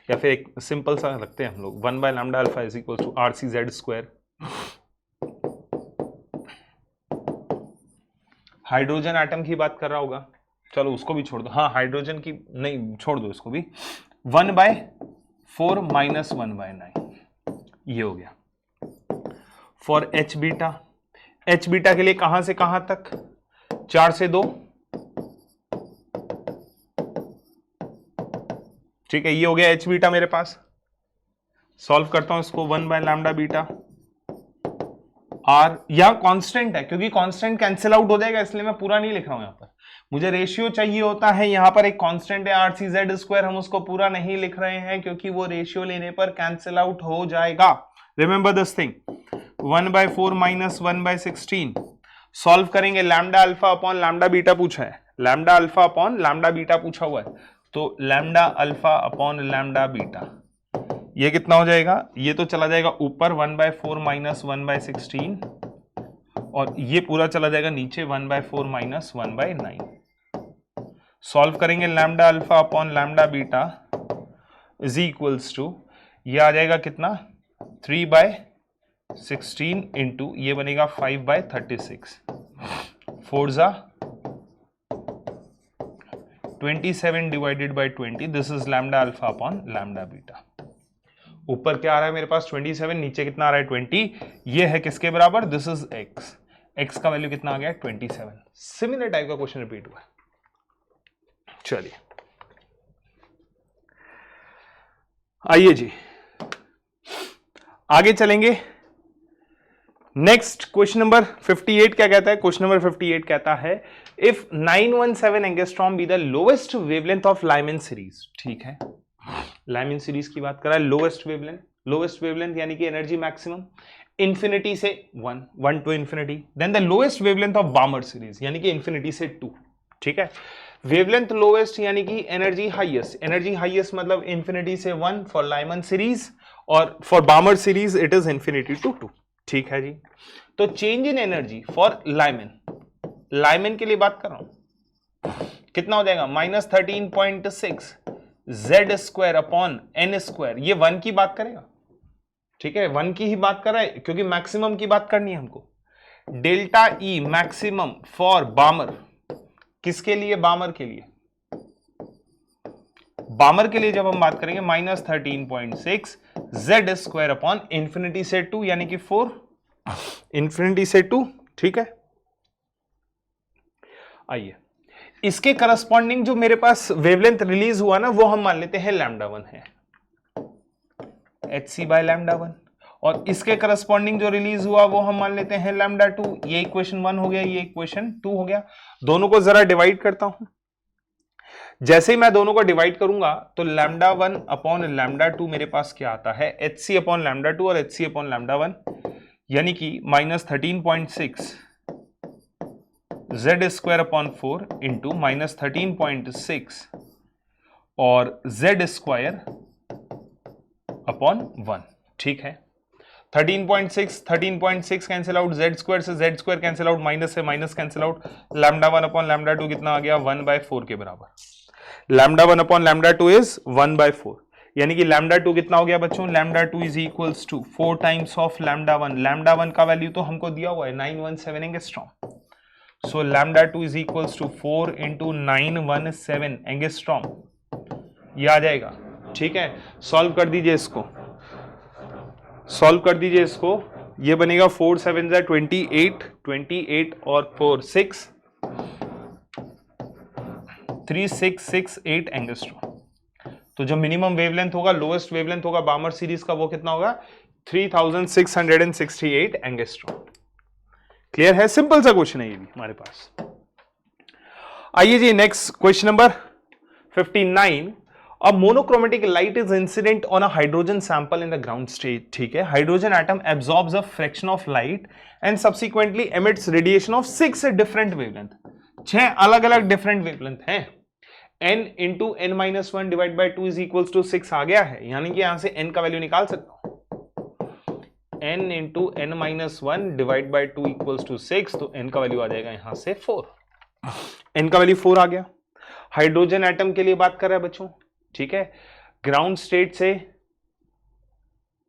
या फिर एक सिंपल सा रखते हैं हम लोग 1/λ alpha is equals to RCZ²। Hydrogen atom की बात कर रहा होगा, चलो उसको भी छोड़ दो, हाँ हाइड्रोजन की नहीं छोड़ दो इसको भी, 1/4 माइनस 1/9 ये हो गया। For H beta, H beta के लिए कहां से कहां तक, 4 से 2, ठीक है ये हो गया एच बीटा मेरे पास। सॉल्व करता हूं इसको, 1/λ बीटा आर, या कांस्टेंट है क्योंकि कांस्टेंट कैंसिल आउट हो जाएगा इसलिए मैं पूरा नहीं लिख रहा हूं यहां पर, मुझे रेशियो चाहिए होता है, यहां पर एक कांस्टेंट है RCZ², हम उसको पूरा नहीं लिख रहे हैं क्योंकि वो रेशियो लेने पर कैंसिल आउट हो जाएगा। Remember this thing, 1/4 minus 1/16। Solve करेंगे, lambda alpha upon lambda beta पूछा है, lambda alpha upon lambda beta पूछा हुआ है, तो lambda alpha upon lambda beta ये कितना हो जाएगा, ये तो चला जाएगा ऊपर 1/4 माइनस 1/16 और ये पूरा चला जाएगा नीचे 1/4 माइनस 1/9। सॉल्व करेंगे, lambda alpha upon lambda beta is equals to ये आ जाएगा कितना 3/16 इंटू ये बनेगा 5/36, 4 जा 27 divided by 20, this is lambda alpha upon lambda beta. ऊपर क्या आ रहा है मेरे पास 27, नीचे कितना आ रहा है 20, ये है किसके बराबर, दिस इज x, x का वैल्यू कितना आ गया 27। सिमिलर टाइप का क्वेश्चन रिपीट हुआ। चलिए आइए जी आगे चलेंगे। नेक्स्ट क्वेश्चन नंबर 58 क्या कहता है, क्वेश्चन नंबर 58 कहता है if 917 angstrom be the lowest wavelength of Lyman series. ठीक है, लाइमन सीरीज की बात कर रहा है, लोएस्ट वेवलेंथ यानी कि एनर्जी मैक्सिमम इंफिनिटी से 1 to infinity, then the lowest wavelength of Balmer series यानी कि इंफिनिटी से 2। ठीक है, वेवलेंथ लोएस्ट यानी कि एनर्जी हाईएस्ट मतलब इंफिनिटी से 1 फॉर लाइमन सीरीज और for Balmer series it is infinity to 2। ठीक है जी, तो change in energy for Lyman के लिए बात कर रहा हूं, कितना हो जाएगा -13.6 Z² अपॉन N², ये 1 की बात करेगा। ठीक है, 1 की ही बात कर रहा है क्योंकि मैक्सिमम की बात करनी है हमको। डेल्टा E मैक्सिमम फॉर बामर, किसके लिए, बामर के लिए, बामर के लिए जब हम बात करेंगे -13.6 Z² अपॉन इंफिनिटी से 2 यानी कि 4, इंफिनिटी से 2। ठीक है, आइए इसके करस्पॉन्डिंग जो मेरे पास वेवलेंथ रिलीज हुआ ना वो हम मान लेते हैं λ1 है, hc/λ1, और इसके करस्पॉन्डिंग जो रिलीज हुआ वो हम मान लेते हैं λ2। ये इक्वेशन 1 हो गया, ये इक्वेशन 2 हो गया। दोनों को जरा डिवाइड करता हूं, जैसे ही मैं दोनों को डिवाइड करूंगा तो λ1 अपॉन λ2 मेरे पास क्या आता है hc अपॉन λ2 और hc अपॉन λ1 यानी कि -13.6 Z² अपॉन 4 इंटू -13.6 और Z² अपॉन 1। ठीक है, 13.6 कैंसिल आउट, Z² से Z² कैंसिल आउट, माइनस से माइनस कैंसिल आउट, λ1 अपॉन λ2 कितना आ गया 1/4 के बराबर। λ1 अपॉन λ2 इज 1/4 यानी कि λ2 कितना हो गया बच्चों, λ2 is equals to 4 times of λ1। λ1 का वैल्यू तो हमको दिया हुआ है 917 angstrom, so λ2 is equals to 4 into 917 angstrom, ये आ जाएगा। ठीक है, सॉल्व कर दीजिए इसको, ये बनेगा 4 7 28 और 4 6, 3668 एंगस्ट्रॉम। तो जो मिनिमम वेवलेंथ होगा, लोएस्ट वेवलेंथ होगा बामर सीरीज का, वो कितना होगा? 3668 एंगस्ट्रॉम। क्लियर है? सिंपल सा क्वेश्चन है ये भी हमारे पास। आइए जी next question number 59। A monochromatic light is incident on a hydrogen sample in the ground state. ठीक है, hydrogen atom absorbs a fraction of light and subsequently emits radiation of 6 different wavelength. 6 अलग अलग different wavelength हैं। n into n minus 1 divided by 2 is equals to 6 आ गया है, यानी कि यहां से n का वैल्यू निकाल सकता हूं। n into n minus 1 divided by 2 equals to 6, तो n का वैल्यू आ जाएगा यहां से 4। n का वैल्यू 4 आ गया। हाइड्रोजन एटम के लिए बात कर रहे हैं बच्चों, ठीक है। ग्राउंड स्टेट से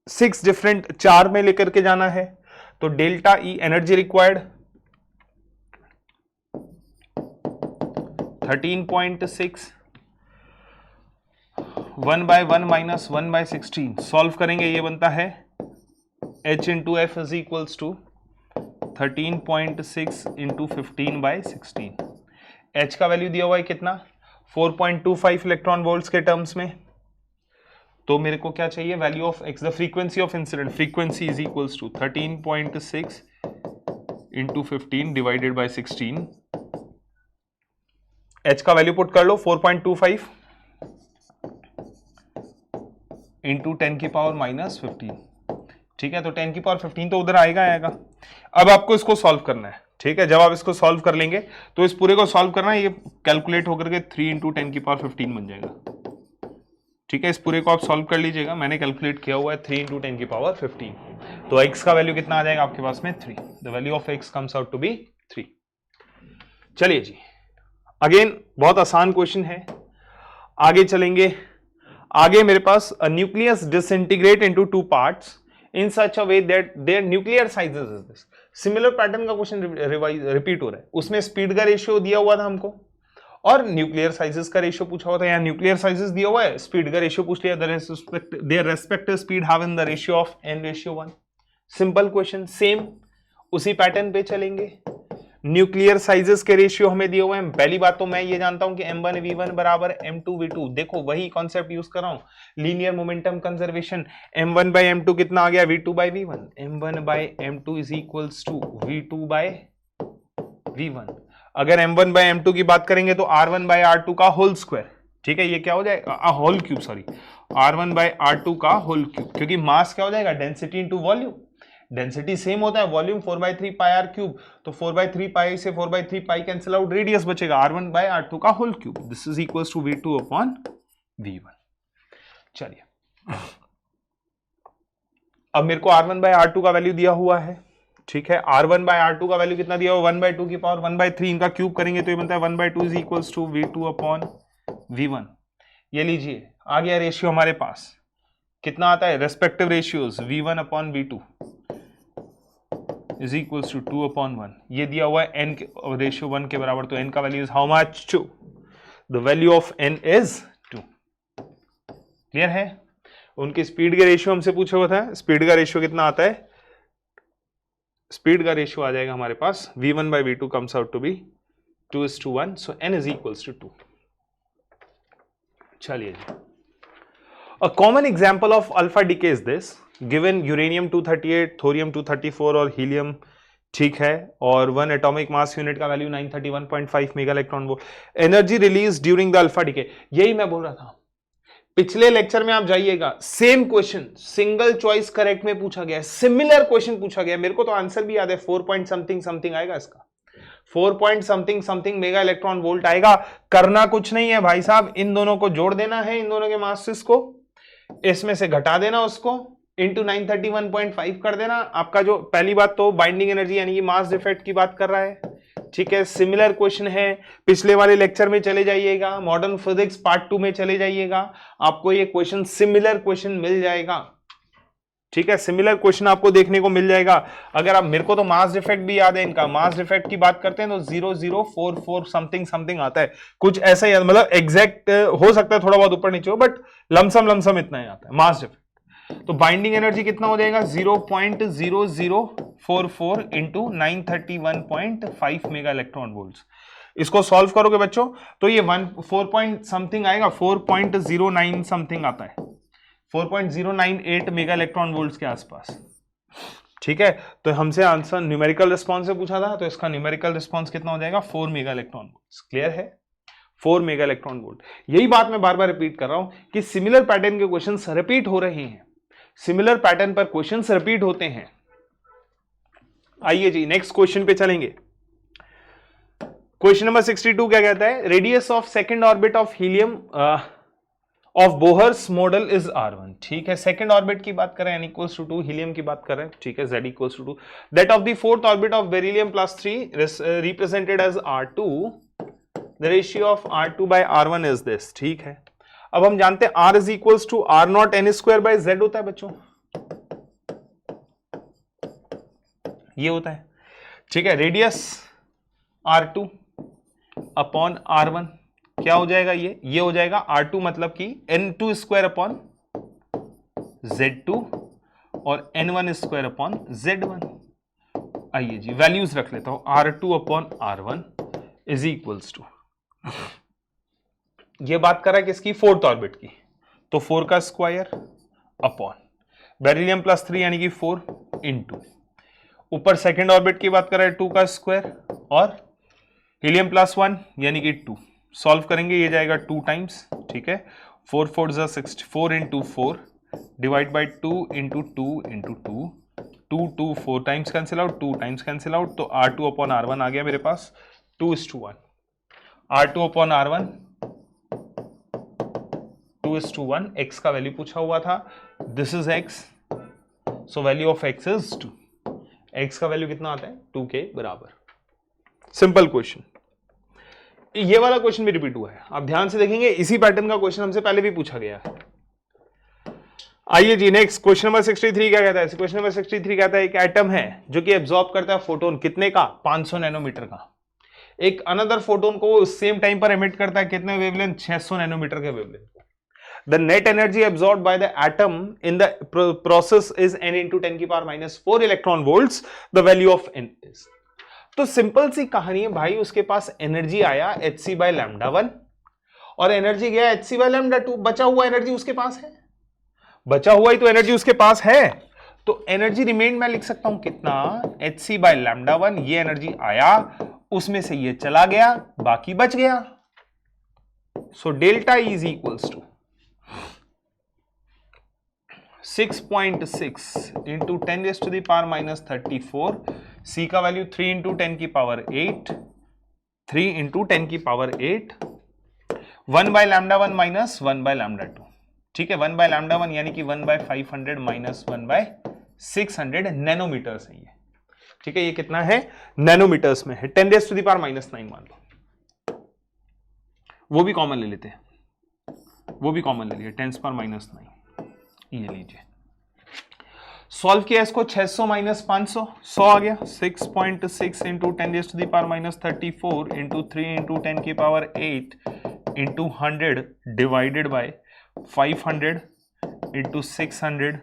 6 डिफरेंट 4 में लेकर के जाना है, तो delta E energy required 13.6, 1/1 minus 1/16 solve करेंगे, ये बनता है h into f is equals to 13.6 into 15/16। h का वैल्यू दिया हुआ है कितना? 4.25 इलेक्ट्रॉन वोल्ट्स के टर्म्स में। तो मेरे को क्या चाहिए? Value of x, the frequency of incident, frequency is equals to 13.6 into 15 divided by 16। h का वैल्यू पुट कर लो 4.25 इंटू 10 की पावर माइनस 15। ठीक है, तो 10 की पावर 15 तो उधर आएगा। अब आपको इसको सॉल्व करना है, ठीक है। जब आप इसको सॉल्व कर लेंगे तो इस पूरे को सॉल्व करना है, ये कैलकुलेट होकर के 3 इंटू 10 की पावर 15 बन जाएगा। ठीक है, इस पूरे को आप सॉल्व कर लीजिएगा, मैंने कैलकुलेट किया हुआ है 3 इंटू 10 की पावर 15। तो x का वैल्यू कितना आ जाएगा आपके पास में? 3। The value of x comes out to be 3। चलिए जी, अगेन बहुत आसान क्वेश्चन है, आगे चलेंगे। आगे मेरे पास nucleus disintegrate into 2 parts in such a way that their nuclear sizes is this. Similar pattern का क्वेश्चन रिपीट हो रहा है, उसमें स्पीड का रेशियो दिया हुआ था हमको और न्यूक्लियर साइजेस का रेशियो पूछा हुआ था। यहाँ न्यूक्लियर साइजेस दिया हुआ है, स्पीड का रेशियो पूछ लिया, their respective speed have in the ratio of n/1। Simple question, same उसी पैटर्न पे चलेंगे। न्यूक्लियर साइजेस के रेशियो हमें दिए हुए हैं। पहली बात तो मैं ये जानता हूं कि m1v1 बराबर m2v2, देखो वही कॉन्सेप्ट यूज कर रहा हूं, linear momentum conservation. m1 by m2 कितना आ गया? v2 by v1। m1 by m2 is equals to v2 by v1। अगर m1 by m2 की बात करेंगे तो r1 by r2 का होल स्क्वायर, ठीक है, ये क्या हो जाएगा? Whole cube, sorry, r1 by r2 का होल क्यूब, क्योंकि मास क्या हो जाएगा? Density into volume. Density same होता है, वॉल्यूम 4/3 पाई आर क्यूब, तो 4/3 पाई से 4/3 पाई कैंसिल आउट, रेडियस बचेगा r1 by r2 का whole cube. This is equals to v2 upon v1। चलिए, अब मेरे को r1 by r2 का वैल्यू दिया हुआ है, ठीक है। r1 by r2 का वैल्यू कितना दिया हुआ? 1/2 की पावर 1/3, इनका क्यूब करेंगे तो ये बनता है 1/2 is equals to v2 upon v1। ये लीजिए, आ गया रेशियो हमारे पास, कितना आता है? Respective ratios v1 upon v2 is equals to 2 upon 1। ये दिया हुआ है n रेशियो 1 के बराबर, तो n का value is how much? 2। The value of n is 2। Clear है? उनकी स्पीड के रेशियो हमसे पूछा हुआ था, स्पीड का रेशियो कितना आता है? स्पीड का रेशियो आ जाएगा हमारे पास v1 by v2 comes out to be 2:1, so n is equals to 2। चलिए, a common example of alpha decay is this, given uranium 238, thorium 234 और helium, ठीक है, और 1 एटॉमिक मास यूनिट का value 931.5 mega electron volt, energy release during the alpha decay. यही मैं बोल रहा था, पिछले लेक्चर में आप जाइएगा, same question single choice correct में पूछा गया है, सिमिलर क्वेश्चन पूछा गया, मेरे को तो आंसर भी याद है, 4 पॉइंट समथिंग समथिंग आएगा इसका, 4 point something something mega electron volt आएगा। करना कुछ नहीं है भाई साहब, इन दोनों को जोड़ देना है, इन दोनों के मासेस को, इसमें से घटा देना उसको, इंटू 931.5 कर देना। आपका जो पहली बात तो बाइंडिंग एनर्जी यानी कि मास डिफेक्ट की बात कर रहा है, ठीक है। सिमिलर क्वेश्चन है, पिछले वाले लेक्चर में चले जाइएगा, मॉडर्न फिजिक्स पार्ट 2 में चले जाइएगा, आपको ये क्वेश्चन सिमिलर क्वेश्चन मिल जाएगा, ठीक है। सिमिलर क्वेश्चन आपको देखने को मिल जाएगा। अगर आप, मेरे को तो मास डिफेक्ट भी याद है, इनका मास डिफेक्ट की बात करते हैं तो 0044 समथिंग समथिंग आता है, कुछ ऐसा ही, मतलब एग्जैक्ट हो सकता है थोड़ा बहुत ऊपर नीचे हो, बट लमसम इतना ही आता है मास डिफेक्ट। तो बाइंडिंग एनर्जी कितना हो जाएगा? 0.0044 इंटू 931.5 मेगा इलेक्ट्रॉन वोल्ट। इसको सॉल्व करोगे बच्चों तो ये 4 पॉइंट समथिंग आएगा, 4.09 समथिंग आता है, 4.098 मेगा इलेक्ट्रॉन वोल्ट्स के आसपास। ठीक है, तो हमसे आंसर न्यूमेरिकल रिस्पॉन्स से पूछा था, तो इसका न्यूमेरिकल रिस्पॉन्स कितना हो जाएगा, 4 मेगा इलेक्ट्रॉन वोल्ट्स। क्लियर है, 4 मेगा इलेक्ट्रॉन वोल्ट। यही बात मैं बार बार रिपीट कर रहा हूं कि सिमिलर पैटर्न के क्वेश्चंस रिपीट हो रहे हैं, सिमिलर पैटर्न पर क्वेश्चंस रिपीट होते हैं। आइए जी नेक्स्ट क्वेश्चन पे चलेंगे। क्वेश्चन नंबर 62 क्या कहता है, radius of second orbit of helium of Bohr's model is R1। ठीक है, सेकंड ऑर्बिट की बात करें, n इक्वल्स टू 2, हीलियम की बात करें, ठीक है, z equals to 2, that of the fourth orbit of beryllium +3 represented as R2, the ratio of R2 by R1 is this. ठीक है, अब हम जानते हैं R is equals to R0 n² by z होता है बच्चों, ये होता है। ठीक है, रेडियस R2 अपॉन R1 क्या हो जाएगा, ये हो जाएगा R2 मतलब कि n2² अपॉन Z2 और n1² अपॉन Z1। आइए जी वैल्यूज रख लेता हूं, R2 upon R1 is equals to, ये बात कर रहा है किसकी, फोर्थ ऑर्बिट की, तो 4 का स्क्वायर अपॉन बेरिलियम +3 यानी कि 4 इंटू, ऊपर सेकेंड ऑर्बिट की बात कर रहा है 2 का स्क्वायर और हीलियम +1 यानी कि 2, सॉल्व करेंगे ये जाएगा 2 टाइम्स। ठीक है, 4 4 जा 64 into 4 divide by 2 into 2 into 2, 2 2 4 times cancel out, 2 times cancel out, तो R2 अपॉन R1 आ गया मेरे पास 2:1, R2 अपॉन R1 2:1, x का वैल्यू पूछा हुआ था, this is x, so value of x is 2, x का वैल्यू कितना आता है 2 के बराबर। सिंपल क्वेश्चन, ये वाला क्वेश्चन भी रिपीट हुआ है, आप ध्यान से देखेंगे इसी पैटर्न का क्वेश्चन हमसे पहले भी पूछा गया है। आइए जी नेक्स्ट क्वेश्चन नंबर 63 क्या कहता है, क्वेश्चन नंबर 63 कहता है एक एटम है जो कि एब्जॉर्ब करता है फोटोन, कितने का, 500 नैनोमीटर का, एक अनदर फोटोन को सेम टाइम पर एमिट करता है, कितने वेवलेंथ, 600 नैनोमीटर के wavelength. The net energy absorbed by the atom in the process is n into 10 की power -4 electron volts, the value of n is। तो सिंपल सी कहानी है भाई, उसके पास एनर्जी आया hc/λ1 और एनर्जी गया hc/λ2, बचा हुआ एनर्जी उसके पास है, बचा हुआ ही तो एनर्जी उसके पास है, तो एनर्जी रिमेन मैं लिख सकता हूं कितना, hc/λ1, ये एनर्जी आया उसमें से ये चला गया, बाकी बच गया, so delta is equals to 6.6 into 10⁻⁻34, c का वैल्यू 3 इंटू 10 की पावर 8, 3 इंटू 10 की पावर 8, 1/λ1 माइनस 1/λ2। ठीक है, 1/λ1 यानी कि 1/500 माइनस 1/600 नैनोमीटर्स है ये। ठीक है, ये कितना है, नैनोमीटर्स में है, 10⁻⁻9 मान लो, वो भी कॉमन ले लेते हैं, वो भी कॉमन ले लिए 10⁻⁹, ये लीजिए, सॉल्व किया इसको, 600 माइनस 500, 100 आ गया, 6.6 इंटू 10⁻⁻34 इंटू 3 इंटू 10 की power 8 into 100 divided by 500 into 600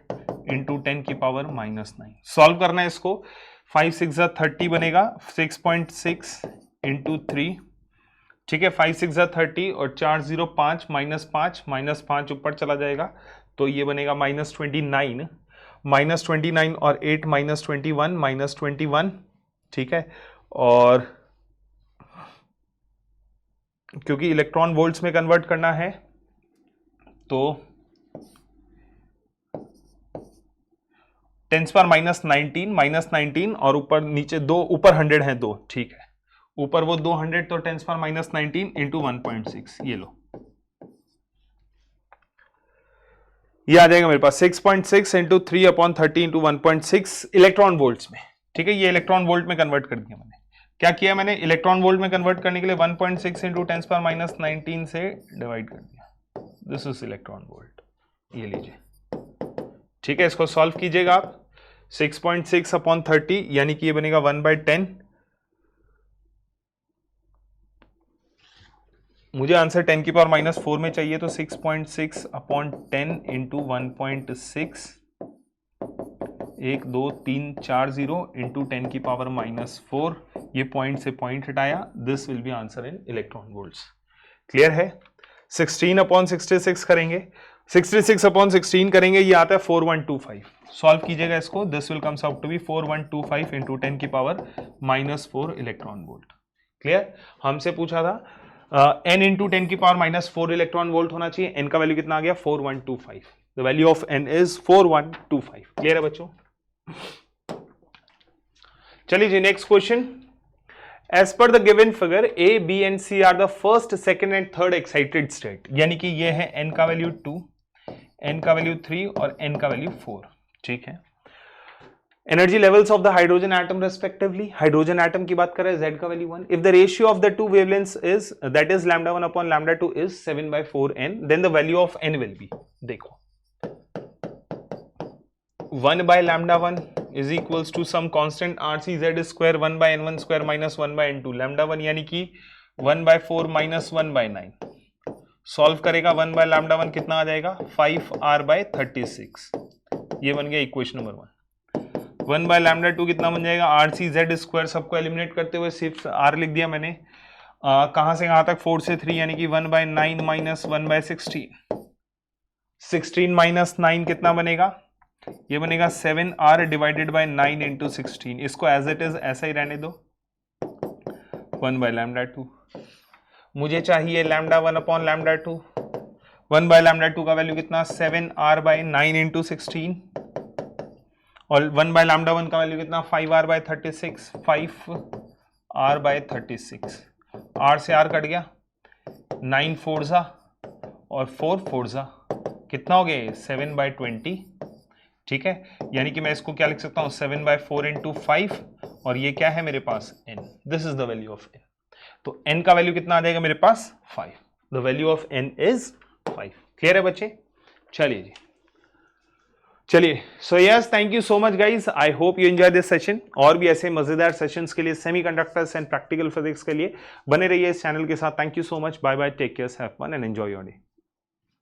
into 10 की पावर -9। सॉल्व करना है इसको, 5 6 30 बनेगा, 6.6 इंटू 3, ठीक है, 5 6 30 और 4 0 5 -5 ऊपर चला जाएगा, तो ये बनेगा -29, -29 और 8 -21, ठीक है, और क्योंकि इलेक्ट्रॉन वोल्ट्स में कन्वर्ट करना है तो 10⁻⁻19 और ऊपर नीचे 2, ऊपर 100 है 2, ठीक है, ऊपर वो 200 तो 10⁻⁻19 इंटू 1.6, ये लो, ये आ जाएगा मेरे पास 6.6 इंटू 3/30 इंटू 1.6 इलेक्ट्रॉन वोल्ट्स में। ठीक है, ये इलेक्ट्रॉन वोल्ट में कन्वर्ट कर दिया मैंने। क्या किया मैंने, इलेक्ट्रॉन वोल्ट में कन्वर्ट करने के लिए 1.6 इंटू 10⁻⁻19 से डिवाइड कर दिया, दिस इज इलेक्ट्रॉन वोल्ट, ये लीजिए। ठीक है, इसको सॉल्व कीजिएगा आप, 6.6/30 यानी कि ये बनेगा 1/10, मुझे आंसर 10 की पावर -4 में चाहिए, तो 6.6/10 इंटू 1.6, 1 2 3 4 0 इंटू 10 की पावर -4 ये पॉइंट से पॉइंट हटाया, this will be answer in electron volts. Clear है? 16/66 करेंगे, 66/16 करेंगे, ये आता है 4125। सॉल्व कीजिएगा इसको, this will comes out to be 4125 into 10 की पावर -4 इलेक्ट्रॉन वोल्ट। क्लियर? हमसे पूछा था n इंटू 10 की पावर -4 इलेक्ट्रॉन वोल्ट होना चाहिए, n का वैल्यू कितना आ गया 4125। The value of n is 4125। Clear है बच्चों? चलिए जी next question. As per the given figure A, B and C are the first, second and third excited state, यानी कि ये है n का वैल्यू 2, n का वैल्यू 3 और n का वैल्यू 4। ठीक है। Energy levels of the hydrogen atom respectively, hydrogen atom की बात करें z का value 1। If the ratio of the two wavelengths is that is λ1 upon λ2 is 7/4n, then the value of n will be, देखो 1/λ1 is equals to some constant rcz square 1/n1 square minus 1/n2, λ1 यानी कि 1/4 minus 1/9। Solve करेगा 1/λ1 कितना आ जाएगा 5r/36। ये बन गया इक्वेशन नंबर 1। 1/λ2 कितना बन जाएगा rcz स्क्वायर, सबको एलिमिनेट करते हुए सिर्फ r लिख दिया मैंने। कहां से कहां तक 4 से 3 यानी कि 1/9 minus 1/16। 16 minus 9 कितना बनेगा, ये बनेगा 7r डिवाइडेड बाय 9 इंटू 16। इसको एज इट इज ऐसा ही रहने दो 1/λ2। मुझे चाहिए λ1 अपॉन λ2। 1/λ2 का वैल्यू कितना 7r/9 इंटू 16 और 1/λ1 का वैल्यू कितना 5r/36, 5r/36। r से r कट गया, 9 4 जा और 4 4 जा, कितना हो गया 7/20। ठीक है, यानी कि मैं इसको क्या लिख सकता हूं 7/4 इंटू 5 और ये क्या है मेरे पास n। This is the value of n। तो n का वैल्यू कितना आ जाएगा मेरे पास 5। The value of n is 5। Clear है बच्चे? चलिए जी, चलिए। So yes, thank you so much guys, I hope you enjoy this session. और भी ऐसे मजेदार सेशंस के लिए, सेमीकंडक्टर्स एंड प्रैक्टिकल फिजिक्स के लिए बने रहिए इस चैनल के साथ। Thank you so much, bye bye, take care, have fun and enjoy your day.